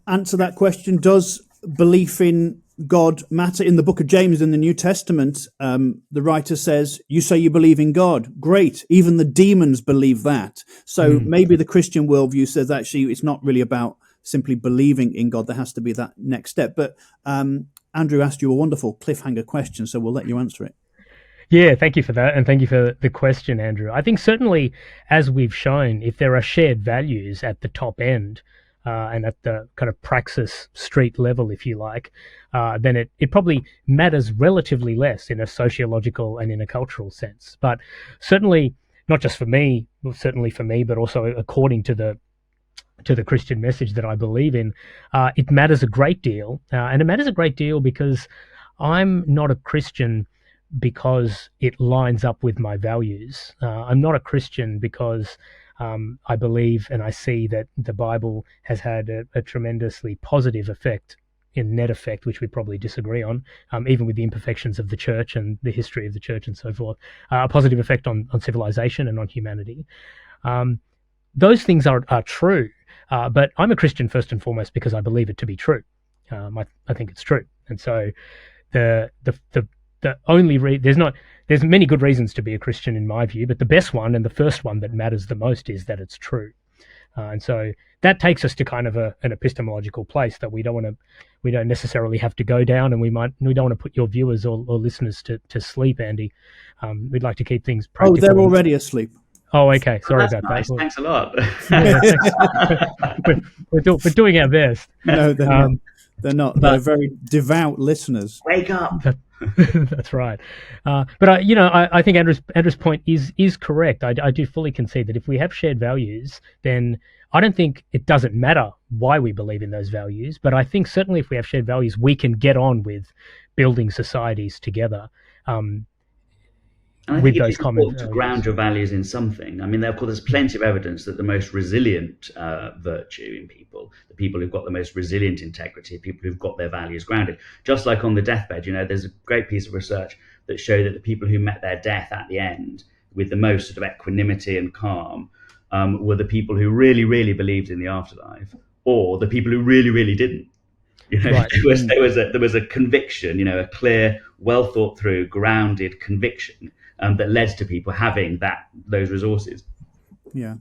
answer that question. Does belief in God matter? In the book of James in the New Testament, the writer says, you say you believe in God. Great. Even the demons believe that. So maybe the Christian worldview says actually it's not really about simply believing in God. There has to be that next step. But Andrew asked you a wonderful cliffhanger question, so we'll let you answer it. Yeah, thank you for that. And thank you for the question, Andrew. I think certainly, as we've shown, if there are shared values at the top end and at the kind of praxis street level, if you like, then it probably matters relatively less in a sociological and in a cultural sense. But certainly, not just for me, certainly for me, but also according to the Christian message that I believe in, it matters a great deal. And it matters a great deal because I'm not a Christian because it lines up with my values. I'm not a Christian because I believe and I see that the Bible has had a tremendously positive effect, in net effect, which we probably disagree on, even with the imperfections of the church and the history of the church and so forth, a positive effect on civilization and on humanity. Those things are true, but I'm a Christian first and foremost because I believe it to be true. I think it's true. And so the only there's many good reasons to be a Christian in my view, but the best one and the first one that matters the most is that it's true. And so that takes us to kind of an epistemological place that we don't necessarily have to go down, and we don't want to put your viewers or listeners to sleep, Andy. We'd like to keep things practical. Oh, they're already asleep. Oh, okay. Sorry about nice. that. Thanks a lot. We're doing our best. No, they're not. They're very devout listeners. Wake up. That's right. But I think Andrew's point is correct. I do fully concede that if we have shared values, then I don't think it doesn't matter why we believe in those values. But I think certainly if we have shared values, we can get on with building societies together. And I with think those it's important to values. ground your values in something. I mean, of course, there's plenty of evidence that the most resilient virtue in people, the people who've got the most resilient integrity, people who've got their values grounded, just like on the deathbed, there's a great piece of research that showed that the people who met their death at the end with the most sort of equanimity and calm were the people who really, really believed in the afterlife, or the people who really, really didn't. Right. There was a conviction, a clear, well thought through, grounded conviction that led to people having those resources. Yeah.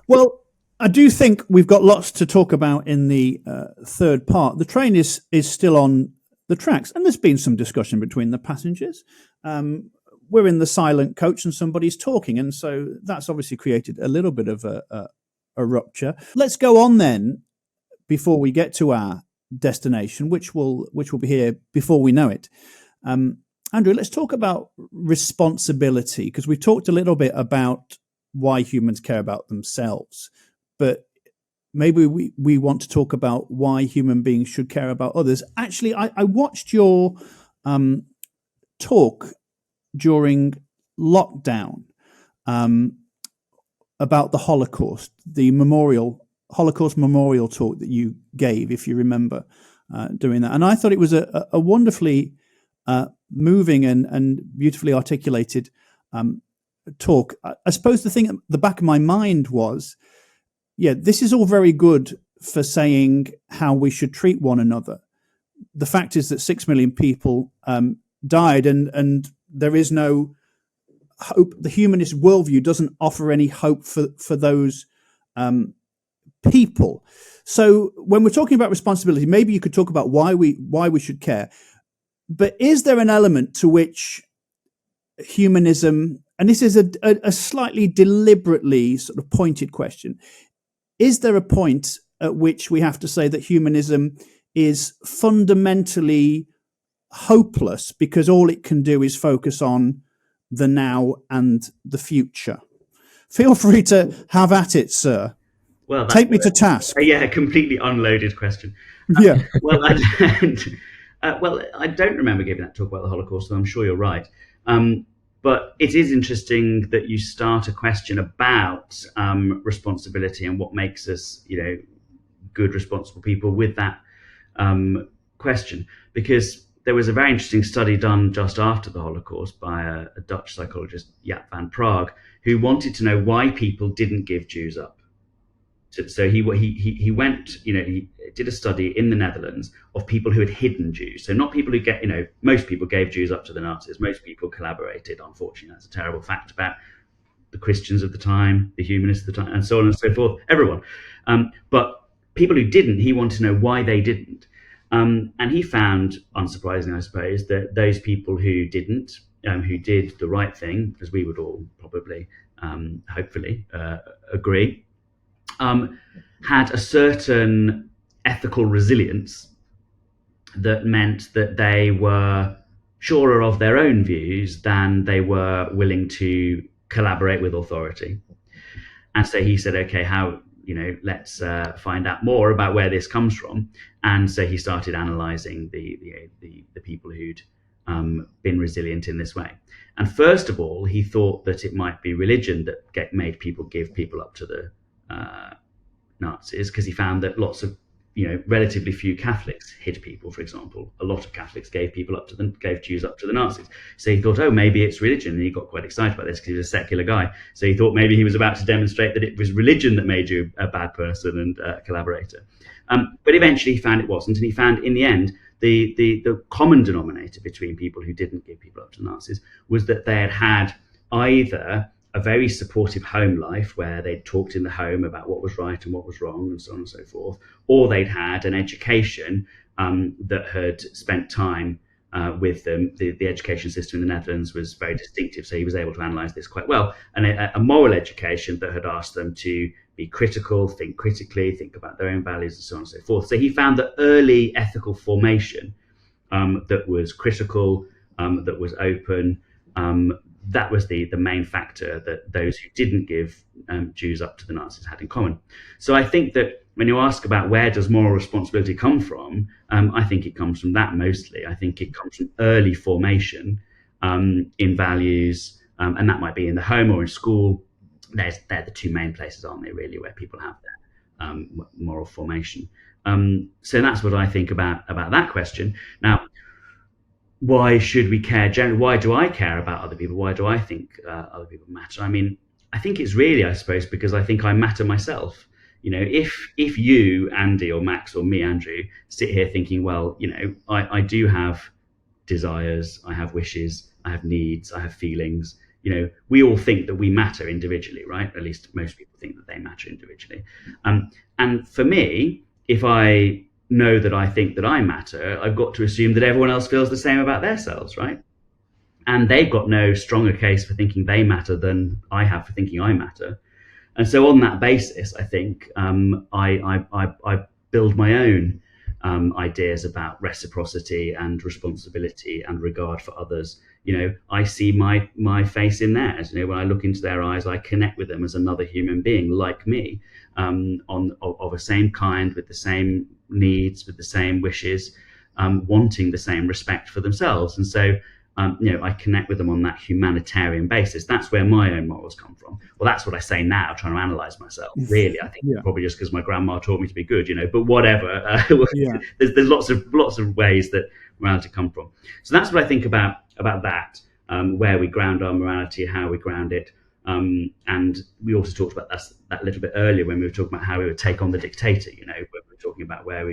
Well, I do think we've got lots to talk about in the third part. The train is still on the tracks, and there's been some discussion between the passengers. We're in the silent coach and somebody's talking, and so that's obviously created a little bit of a rupture. Let's go on then before we get to our destination, which will be here before we know it. Andrew, let's talk about responsibility, because we've talked a little bit about why humans care about themselves, but maybe we want to talk about why human beings should care about others. Actually, I watched your talk during lockdown about the Holocaust, the Holocaust memorial talk that you gave, if you remember doing that. And I thought it was a wonderfully moving and beautifully articulated talk. I suppose the thing at the back of my mind was, this is all very good for saying how we should treat one another. The fact is that 6 million people died, and there is no hope. The humanist worldview doesn't offer any hope for those people. So when we're talking about responsibility, maybe you could talk about why we should care. But is there an element to which humanism, and this is a slightly deliberately sort of pointed question, is there a point at which we have to say that humanism is fundamentally hopeless because all it can do is focus on the now and the future? Feel free to have at it, sir. Well, take me to task. A completely unloaded question. Well, I don't remember giving that talk about the Holocaust, so I'm sure you're right. But it is interesting that you start a question about responsibility and what makes us, good, responsible people with that question. Because there was a very interesting study done just after the Holocaust by a Dutch psychologist, Jaap van Praag, who wanted to know why people didn't give Jews up. So he went, he did a study in the Netherlands of people who had hidden Jews. So not people who most people gave Jews up to the Nazis. Most people collaborated. Unfortunately, that's a terrible fact about the Christians of the time, the humanists of the time, and so on and so forth. Everyone, but people who didn't, he wanted to know why they didn't. And he found, unsurprisingly, I suppose, that those people who didn't, who did the right thing, as we would all probably, hopefully, agree, had a certain ethical resilience that meant that they were surer of their own views than they were willing to collaborate with authority. And so he said, okay, let's find out more about where this comes from. And so he started analysing the people who'd been resilient in this way. And first of all, he thought that it might be religion that made people give people up to the Nazis, because he found that lots of, relatively few Catholics hid people, for example. A lot of Catholics gave Jews up to the Nazis. So he thought, maybe it's religion. And he got quite excited about this because he was a secular guy. So he thought maybe he was about to demonstrate that it was religion that made you a bad person and a collaborator. But eventually he found it wasn't. And he found in the end, the common denominator between people who didn't give people up to the Nazis was that they had either a very supportive home life where they'd talked in the home about what was right and what was wrong and so on and so forth, or they'd had an education that had spent time with them. The education system in the Netherlands was very distinctive, so he was able to analyse this quite well, and a moral education that had asked them to be critical, think critically, think about their own values and so on and so forth. So he found that early ethical formation that was critical, that was open, that was the main factor that those who didn't give Jews up to the Nazis had in common. So I think that when you ask about where does moral responsibility come from, I think it comes from that mostly. I think it comes from early formation in values, and that might be in the home or in school. They're the two main places, aren't they, really, where people have their moral formation. So that's what I think about that question. Now, why should we care generally? Why do I care about other people? Why do I think other people matter? I mean, I think it's really, I suppose, because I think I matter myself. If you, Andy, or Max, or me, Andrew, sit here thinking, well, I do have desires, I have wishes, I have needs, I have feelings. We all think that we matter individually, right? At least most people think that they matter individually. And for me, if I know that I think that I matter, I've got to assume that everyone else feels the same about themselves, right? And they've got no stronger case for thinking they matter than I have for thinking I matter. And so on that basis, I think I build my own ideas about reciprocity and responsibility and regard for others. I see my face in theirs. When I look into their eyes, I connect with them as another human being like me, of a same kind, with the same needs, with the same wishes, wanting the same respect for themselves. And so, I connect with them on that humanitarian basis. That's where my own morals come from. Well, that's what I say now, trying to analyse myself. Really, I think probably just because my grandma taught me to be good, but whatever. There's lots of ways that morality come from. So that's what I think about that, where we ground our morality, how we ground it. And we also talked about that a little bit earlier when we were talking about how we would take on the dictator, when we were talking about how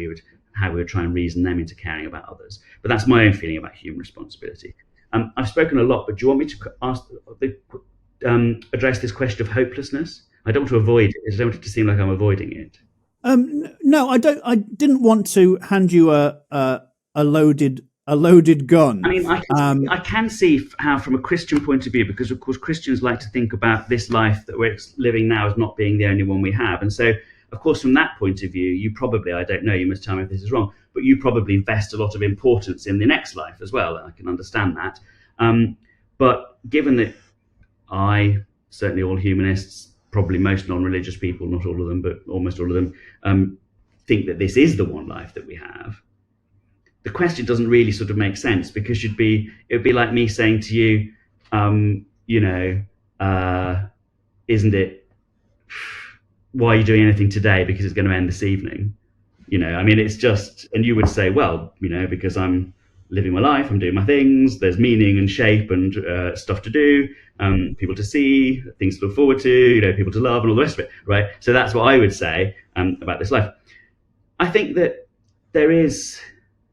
we would try and reason them into caring about others. But that's my own feeling about human responsibility. I've spoken a lot, but do you want me to address this question of hopelessness? I don't want to avoid it. I don't want it to seem like I'm avoiding it. No, I don't. I didn't want to hand you a loaded gun. I mean, I can see how, from a Christian point of view, because of course Christians like to think about this life that we're living now as not being the only one we have, and so of course from that point of view, you probably, I don't know, you must tell me if this is wrong, but you probably invest a lot of importance in the next life as well, and I can understand that. But given that certainly all humanists, probably most non-religious people, not all of them, but almost all of them, think that this is the one life that we have, the question doesn't really sort of make sense, because it would be like me saying to you, isn't it, why are you doing anything today? Because it's going to end this evening. I mean, it's just, and you would say, well, because I'm living my life, I'm doing my things, there's meaning and shape and stuff to do, people to see, things to look forward to, people to love and all the rest of it, right? So that's what I would say about this life. I think that there is,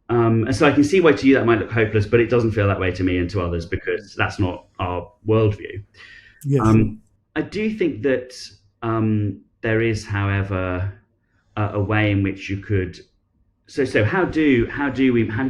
and so I can see why to you that might look hopeless, but it doesn't feel that way to me and to others, because that's not our worldview. Yes. I do think that there is, however, a way in which you could. So how do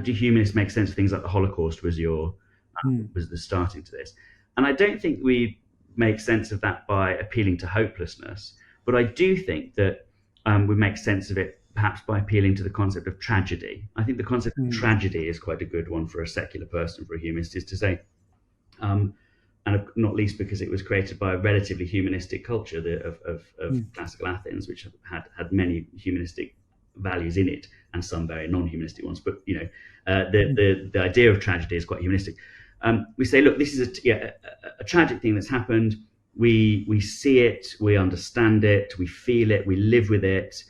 humanists make sense of things like the Holocaust was the starting to this, and I don't think we make sense of that by appealing to hopelessness, but I do think that we make sense of it perhaps by appealing to the concept of tragedy. I think the concept of tragedy is quite a good one for a secular person, for a humanist, is to say, and not least because it was created by a relatively humanistic culture of classical Athens, which had many humanistic values in it and some very non-humanistic ones. But the idea of tragedy is quite humanistic. We say, look, this is a tragic thing that's happened. We see it, we understand it, we feel it, we live with it.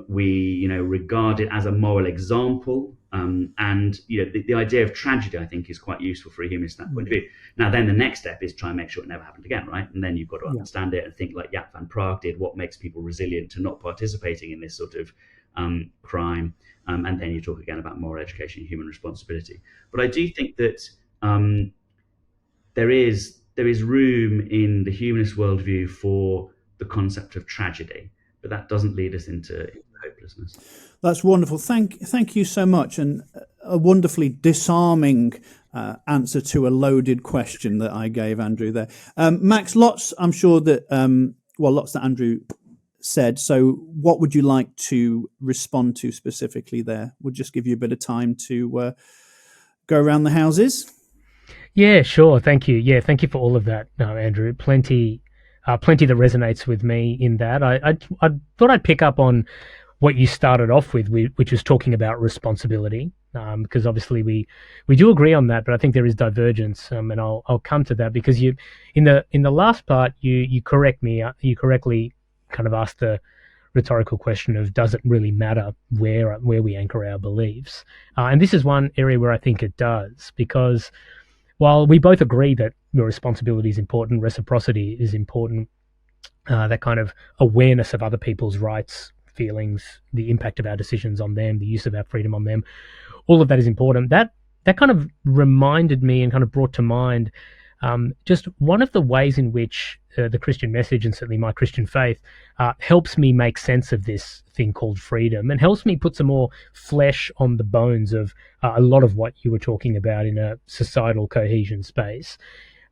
We regard it as a moral example, and the idea of tragedy, I think, is quite useful for a humanist from that point of view. Now then, the next step is try and make sure it never happened again, right? And then you've got to understand it and think like Jaap van Praag did, what makes people resilient to not participating in this sort of crime, and then you talk again about moral education and human responsibility. But I do think that there is room in the humanist worldview for the concept of tragedy, but that doesn't lead us into hopelessness. That's wonderful. Thank you so much, and a wonderfully disarming answer to a loaded question that I gave Andrew there. Max, I'm sure that lots that Andrew said. So what would you like to respond to specifically there? We'll just give you a bit of time to go around the houses. Yeah, sure. Thank you. Yeah, thank you for all of that, Andrew. Plenty that resonates with me in that. I thought I'd pick up on what you started off with, which was talking about responsibility, because obviously we do agree on that, but I think there is divergence, and I'll come to that, because you in the last part you correct me. You correctly kind of asked the rhetorical question of, does it really matter where we anchor our beliefs? And this is one area where I think it does, because while we both agree that responsibility is important, reciprocity is important, that kind of awareness of other people's rights, feelings, the impact of our decisions on them, the use of our freedom on them, all of that is important. That kind of reminded me and kind of brought to mind just one of the ways in which the Christian message, and certainly my Christian faith, helps me make sense of this thing called freedom, and helps me put some more flesh on the bones of a lot of what you were talking about in a societal cohesion space.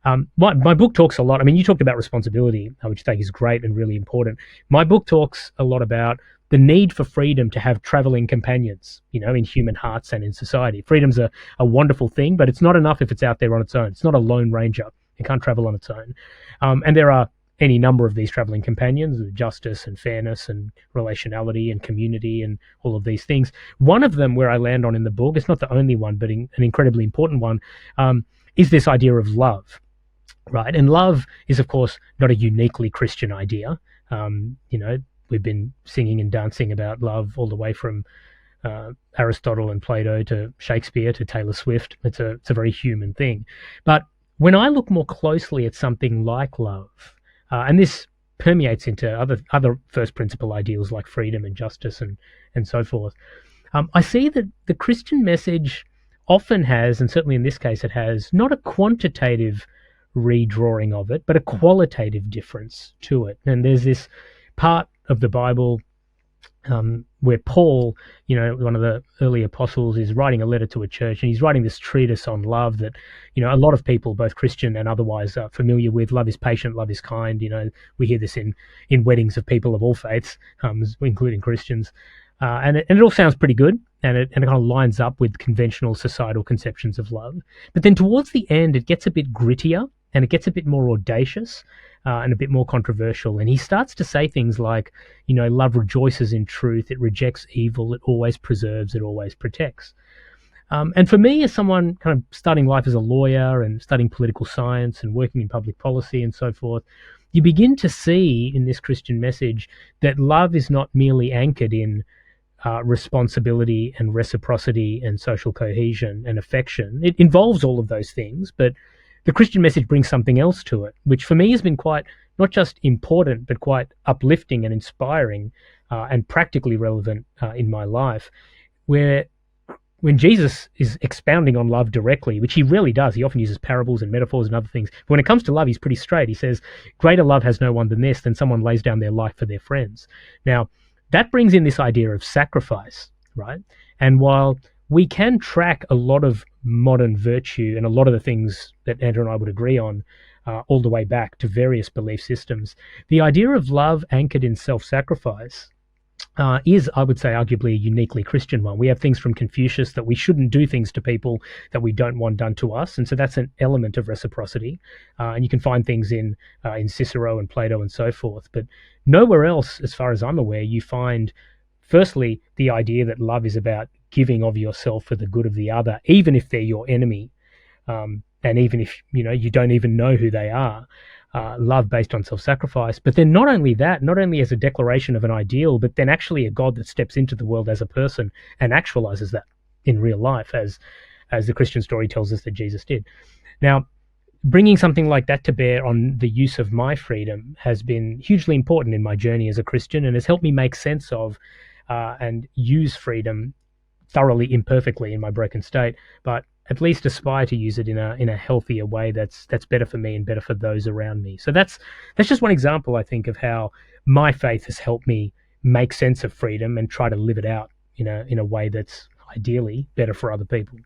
My book talks a lot. I mean, you talked about responsibility, which I think is great and really important. My book talks a lot about the need for freedom to have traveling companions, in human hearts and in society. Freedom's a wonderful thing, but it's not enough if it's out there on its own. It's not a lone ranger. It can't travel on its own. And there are any number of these traveling companions, justice and fairness and relationality and community and all of these things. One of them where I land on in the book, it's not the only one, but an incredibly important one, is this idea of love, right? And love is, of course, not a uniquely Christian idea. We've been singing and dancing about love all the way from Aristotle and Plato to Shakespeare to Taylor Swift. It's a very human thing. But when I look more closely at something like love, and this permeates into other first principle ideals like freedom and justice and so forth, I see that the Christian message often has, and certainly in this case it has, not a quantitative redrawing of it, but a qualitative difference to it. And there's this part of the Bible where Paul, one of the early apostles, is writing a letter to a church, and he's writing this treatise on love that, a lot of people, both Christian and otherwise, are familiar with. Love is patient, love is kind. We hear this in weddings of people of all faiths, including Christians. And it all sounds pretty good, and it kind of lines up with conventional societal conceptions of love. But then towards the end, it gets a bit grittier, and it gets a bit more audacious and a bit more controversial. And he starts to say things like, love rejoices in truth, it rejects evil, it always preserves, it always protects. And for me, as someone kind of starting life as a lawyer and studying political science and working in public policy and so forth, you begin to see in this Christian message that love is not merely anchored in responsibility and reciprocity and social cohesion and affection. It involves all of those things, but the Christian message brings something else to it, which for me has been quite not just important, but quite uplifting and inspiring and practically relevant in my life, where when Jesus is expounding on love directly, which he rarely does, he often uses parables and metaphors and other things. But when it comes to love, he's pretty straight. He says, greater love has no one than this, than someone lays down their life for their friends. Now, that brings in this idea of sacrifice, right? And while we can track a lot of modern virtue and a lot of the things that Andrew and I would agree on all the way back to various belief systems, the idea of love anchored in self-sacrifice is, I would say, arguably a uniquely Christian one. We have things from Confucius that we shouldn't do things to people that we don't want done to us, and so that's an element of reciprocity. And you can find things in Cicero and Plato and so forth, but nowhere else, as far as I'm aware, you find, firstly, the idea that love is about giving of yourself for the good of the other, even if they're your enemy, and even if you don't even know who they are. Love based on self-sacrifice, but then not only that, not only as a declaration of an ideal, but then actually a God that steps into the world as a person and actualizes that in real life, as the Christian story tells us that Jesus did. Now, bringing something like that to bear on the use of my freedom has been hugely important in my journey as a Christian, and has helped me make sense of and use freedom thoroughly imperfectly in my broken state, but at least aspire to use it in a healthier way that's better for me and better for those around me. So that's just one example, I think, of how my faith has helped me make sense of freedom and try to live it out in a way that's ideally better for other people.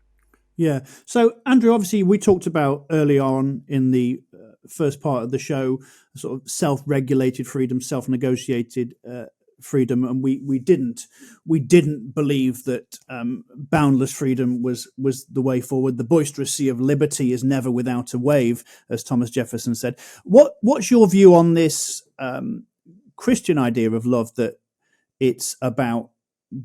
Yeah. So, Andrew, obviously we talked about early on in the first part of the show, sort of self-regulated freedom, self-negotiated freedom, and we didn't believe that boundless freedom was the way forward. The boisterous sea of liberty is never without a wave, as Thomas Jefferson said. What's your view on this Christian idea of love, that it's about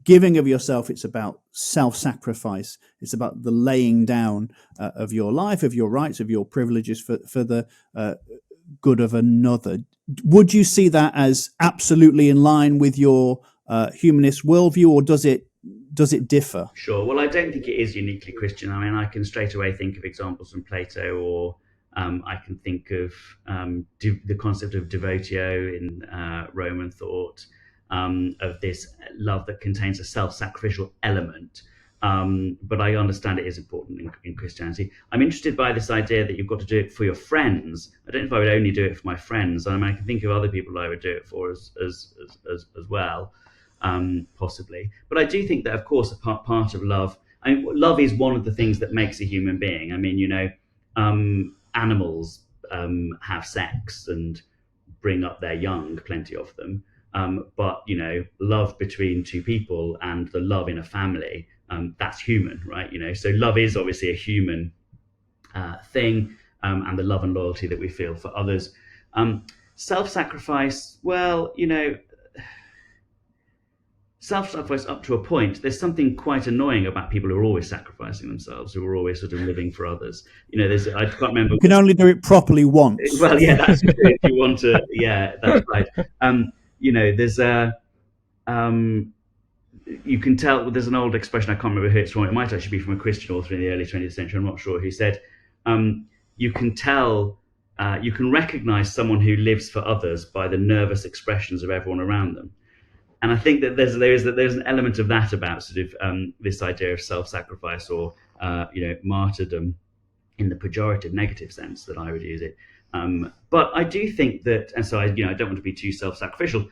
giving of yourself, it's about self-sacrifice, it's about the laying down of your life, of your rights, of your privileges for the good of another? Would you see that as absolutely in line with your humanist worldview, or does it differ? Sure. Well, I don't think it is uniquely Christian. I mean, I can straight away think of examples from Plato, or I can think of the concept of devotio in Roman thought, of this love that contains a self-sacrificial element. But I understand it is important in Christianity. I'm interested by this idea that you've got to do it for your friends. I don't know if I would only do it for my friends. I mean, I can think of other people I would do it for as well, possibly. But I do think that, of course, a part of love, I mean, love is one of the things that makes a human being. I mean, animals have sex and bring up their young, plenty of them. But love between two people and the love in a family, that's human, right? So love is obviously a human thing, and the love and loyalty that we feel for others. Self-sacrifice, well, self-sacrifice up to a point. There's something quite annoying about people who are always sacrificing themselves, who are always sort of living for others. I can't remember. You can only do it properly once. Well, yeah, that's true. If you want to, yeah, that's right. There's you can tell, there's an old expression, I can't remember who it's from, it might actually be from a Christian author in the early 20th century, I'm not sure, who said, you can tell, you can recognize someone who lives for others by the nervous expressions of everyone around them. And I think that there's an element of that about sort of this idea of self-sacrifice, or martyrdom in the pejorative negative sense that I would use it. But I do think that, and so I don't want to be too self-sacrificial.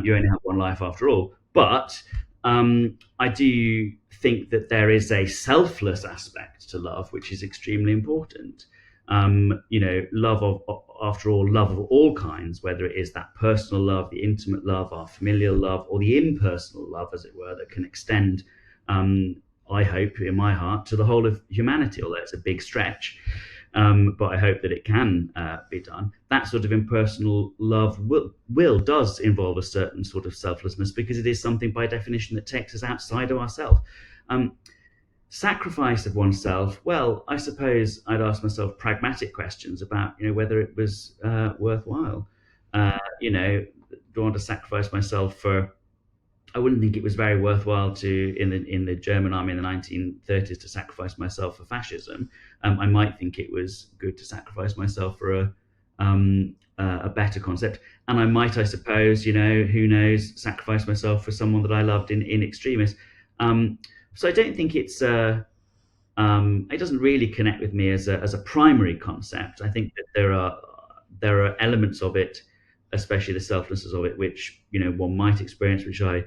You only have one life after all. But I do think that there is a selfless aspect to love, which is extremely important. Love of, after all, love of all kinds, whether it is that personal love, the intimate love, our familial love, or the impersonal love, as it were, that can extend, I hope, in my heart, to the whole of humanity, although it's a big stretch. But I hope that it can be done. That sort of impersonal love does involve a certain sort of selflessness, because it is something by definition that takes us outside of ourselves. Sacrifice of oneself, well, I suppose I'd ask myself pragmatic questions about, whether it was worthwhile. Do I want to sacrifice myself for I wouldn't think it was very worthwhile to, in the German army in the 1930s, to sacrifice myself for fascism. I might think it was good to sacrifice myself for a better concept, and I might, I suppose, who knows, sacrifice myself for someone that I loved in extremis. So I don't think it doesn't really connect with me as a primary concept. I think that there are elements of it, especially the selflessness of it, which one might experience, which I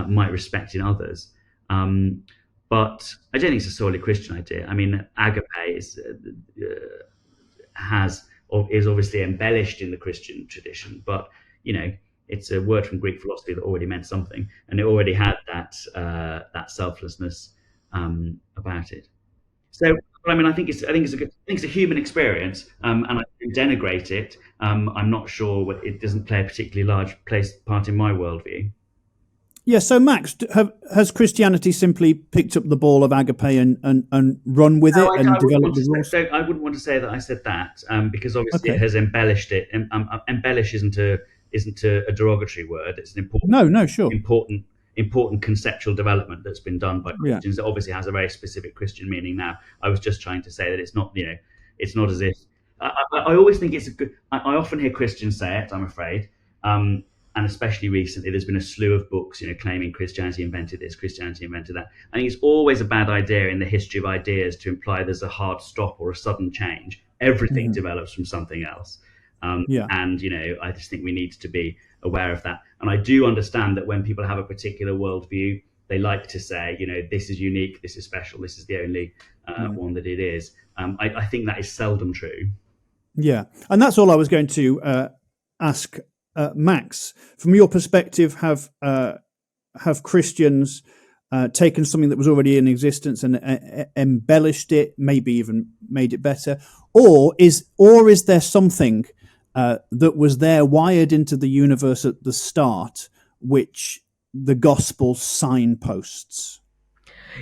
might respect in others. But I don't think it's a solely Christian idea. I mean, agape is obviously embellished in the Christian tradition, but it's a word from Greek philosophy that already meant something, and it already had that selflessness about it. So, I mean, I think it's a human experience, and I don't denigrate it. I'm not sure it doesn't play a particularly large part in my worldview. Yeah. So, Max, has Christianity simply picked up the ball of agape and run with it and developed the rules? I wouldn't want to say that I said that, because obviously it has embellished it. And embellish isn't a derogatory word. It's an important conceptual development that's been done by Christians. It obviously has a very specific Christian meaning now. I was just trying to say that it's not, it's not as if I always think it's a good. I often hear Christians say it, I'm afraid, and especially recently, there's been a slew of books, claiming Christianity invented this, Christianity invented that. I think it's always a bad idea in the history of ideas to imply there's a hard stop or a sudden change. Everything develops from something else. And, I just think we need to be aware of that. And I do understand that when people have a particular worldview, they like to say, this is unique, this is special, this is the only one that it is. I think that is seldom true. Yeah. And that's all I was going to ask Max. From your perspective, have Christians taken something that was already in existence and embellished it, maybe even made it better? Or is there something that was there wired into the universe at the start, which the gospel signposts?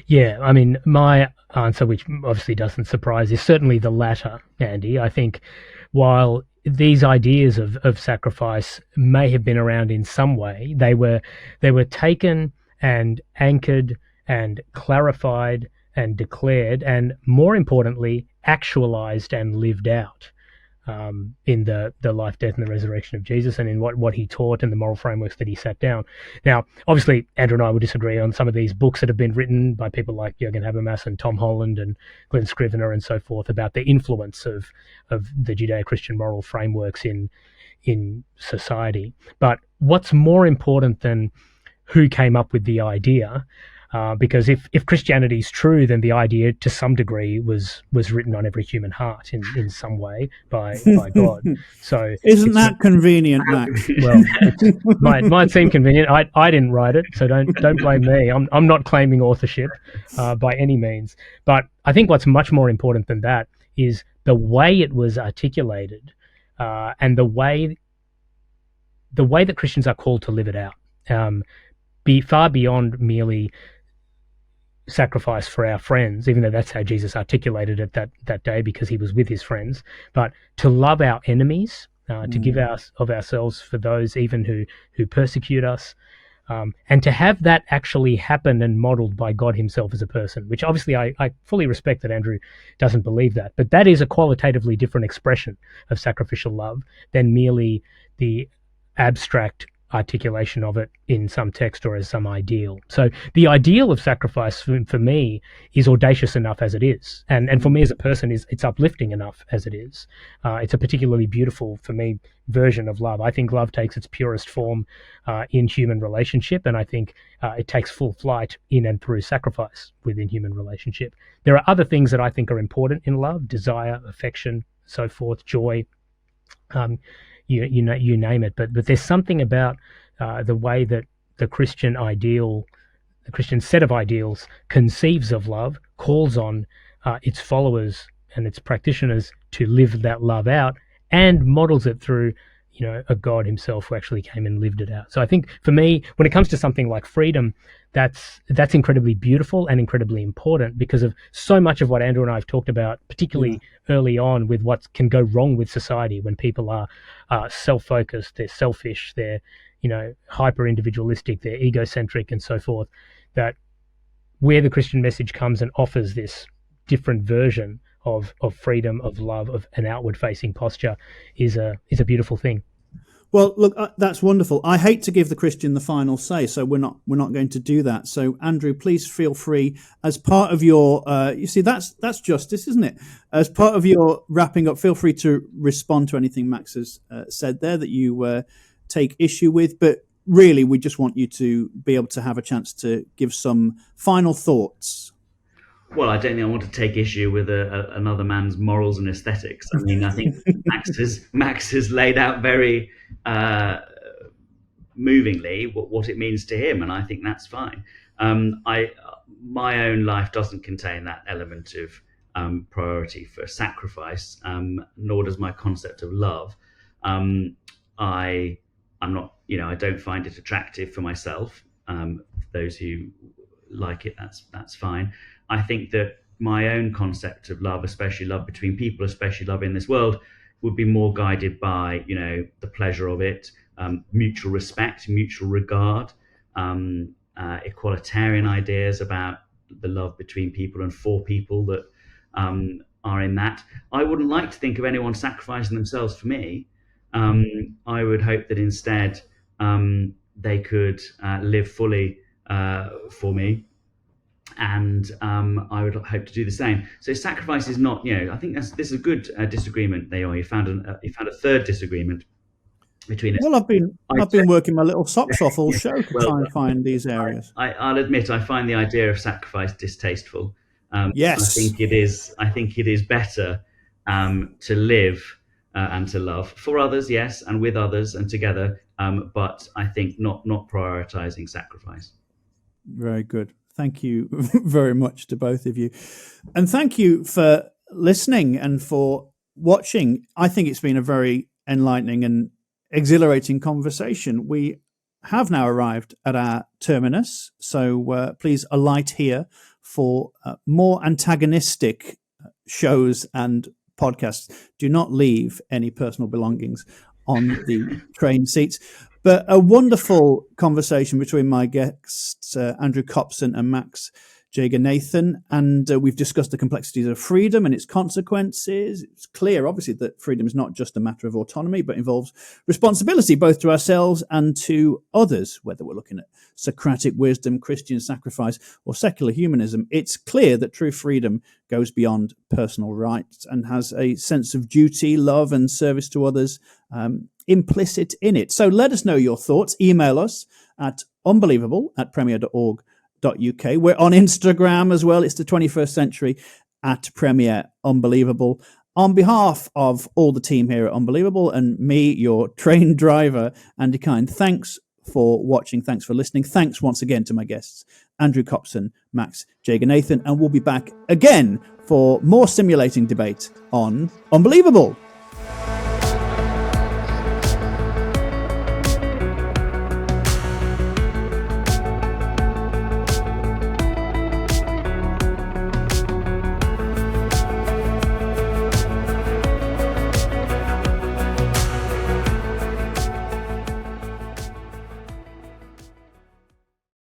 Yeah, I mean, my answer, which obviously doesn't surprise, is certainly the latter, Andy. I think while these ideas of sacrifice may have been around in some way, they were taken and anchored and clarified and declared, and more importantly, actualized and lived out in the life, death, and the resurrection of Jesus, and in what he taught and the moral frameworks that he set down. Now, obviously, Andrew and I would disagree on some of these books that have been written by people like Jeganathan and Tom Holland and Glenn Scrivener and so forth about the influence of the Judeo-Christian moral frameworks in society. But what's more important than who came up with the idea? Because if Christianity is true, then the idea to some degree was written on every human heart in some way by God. So isn't that convenient, Max? Well, it might seem convenient. I didn't write it, so don't blame me. I'm not claiming authorship by any means. But I think what's much more important than that is the way it was articulated, and the way that Christians are called to live it out. Be far beyond merely sacrifice for our friends, even though that's how Jesus articulated it that day because he was with his friends, but to love our enemies, to give of ourselves for those even who persecute us, and to have that actually happen and modeled by God himself as a person, which obviously I fully respect that Andrew doesn't believe that, but that is a qualitatively different expression of sacrificial love than merely the abstract articulation of it in some text or as some ideal. So the ideal of sacrifice for me is audacious enough as it is, and for me as a person it's uplifting enough as it is. It's a particularly beautiful, for me, version of love. I think love takes its purest form in human relationship, and I think it takes full flight in and through sacrifice within human relationship. There are other things that I think are important in love: desire, affection, so forth, joy, you name it, but there's something about the way that the Christian set of ideals conceives of love, calls on its followers and its practitioners to live that love out, and models it through a God himself who actually came and lived it out. So I think for me, when it comes to something like freedom, that's incredibly beautiful and incredibly important because of so much of what Andrew and I have talked about, particularly early on with what can go wrong with society when people are self-focused, they're selfish, they're hyper individualistic, they're egocentric and so forth, that where the Christian message comes and offers this different version of freedom, of love, of an outward facing posture is a beautiful thing. Well, look, that's wonderful. I hate to give the Christian the final say, so we're not going to do that. So, Andrew, please feel free, as part of your, you see, that's justice, isn't it? As part of your wrapping up, feel free to respond to anything Max has said there that you take issue with. But really, we just want you to be able to have a chance to give some final thoughts. Well, I don't think I want to take issue with another man's morals and aesthetics. I mean, I think Max has laid out very movingly what it means to him, and I think that's fine. My own life doesn't contain that element of priority for sacrifice, nor does my concept of love. I'm not, I don't find it attractive for myself. Those who like it, that's fine. I think that my own concept of love, especially love between people, especially love in this world, would be more guided by, the pleasure of it, mutual respect, mutual regard, equalitarian ideas about the love between people and for people that are in that. I wouldn't like to think of anyone sacrificing themselves for me. I would hope that instead they could live fully for me. And I would hope to do the same. So sacrifice is not, I think this is a good disagreement. You found a third disagreement between us. Well, I've been working my little socks off all show to try and find these areas. I'll admit I find the idea of sacrifice distasteful. Yes, I think it is better to live and to love for others, yes, and with others and together. But I think not prioritizing sacrifice. Very good. Thank you very much to both of you. And thank you for listening and for watching. I think it's been a very enlightening and exhilarating conversation. We have now arrived at our terminus, so please alight here for more antagonistic shows and podcasts. Do not leave any personal belongings on the train seats. But a wonderful conversation between my guests, Andrew Copson and Max Jeganathan, and we've discussed the complexities of freedom and its consequences. It's clear, obviously, that freedom is not just a matter of autonomy, but involves responsibility both to ourselves and to others, whether we're looking at Socratic wisdom, Christian sacrifice, or secular humanism. It's clear that true freedom goes beyond personal rights and has a sense of duty, love, and service to others implicit in it. So let us know your thoughts. Email us at unbelievable@premier.org.uk. We're on Instagram as well. It's the 21st century at Premier Unbelievable. On behalf of all the team here at Unbelievable and me, your train driver, Andy Kind, thanks for watching. Thanks for listening. Thanks once again to my guests, Andrew Copson, Max Jeganathan, and we'll be back again for more stimulating debate on Unbelievable.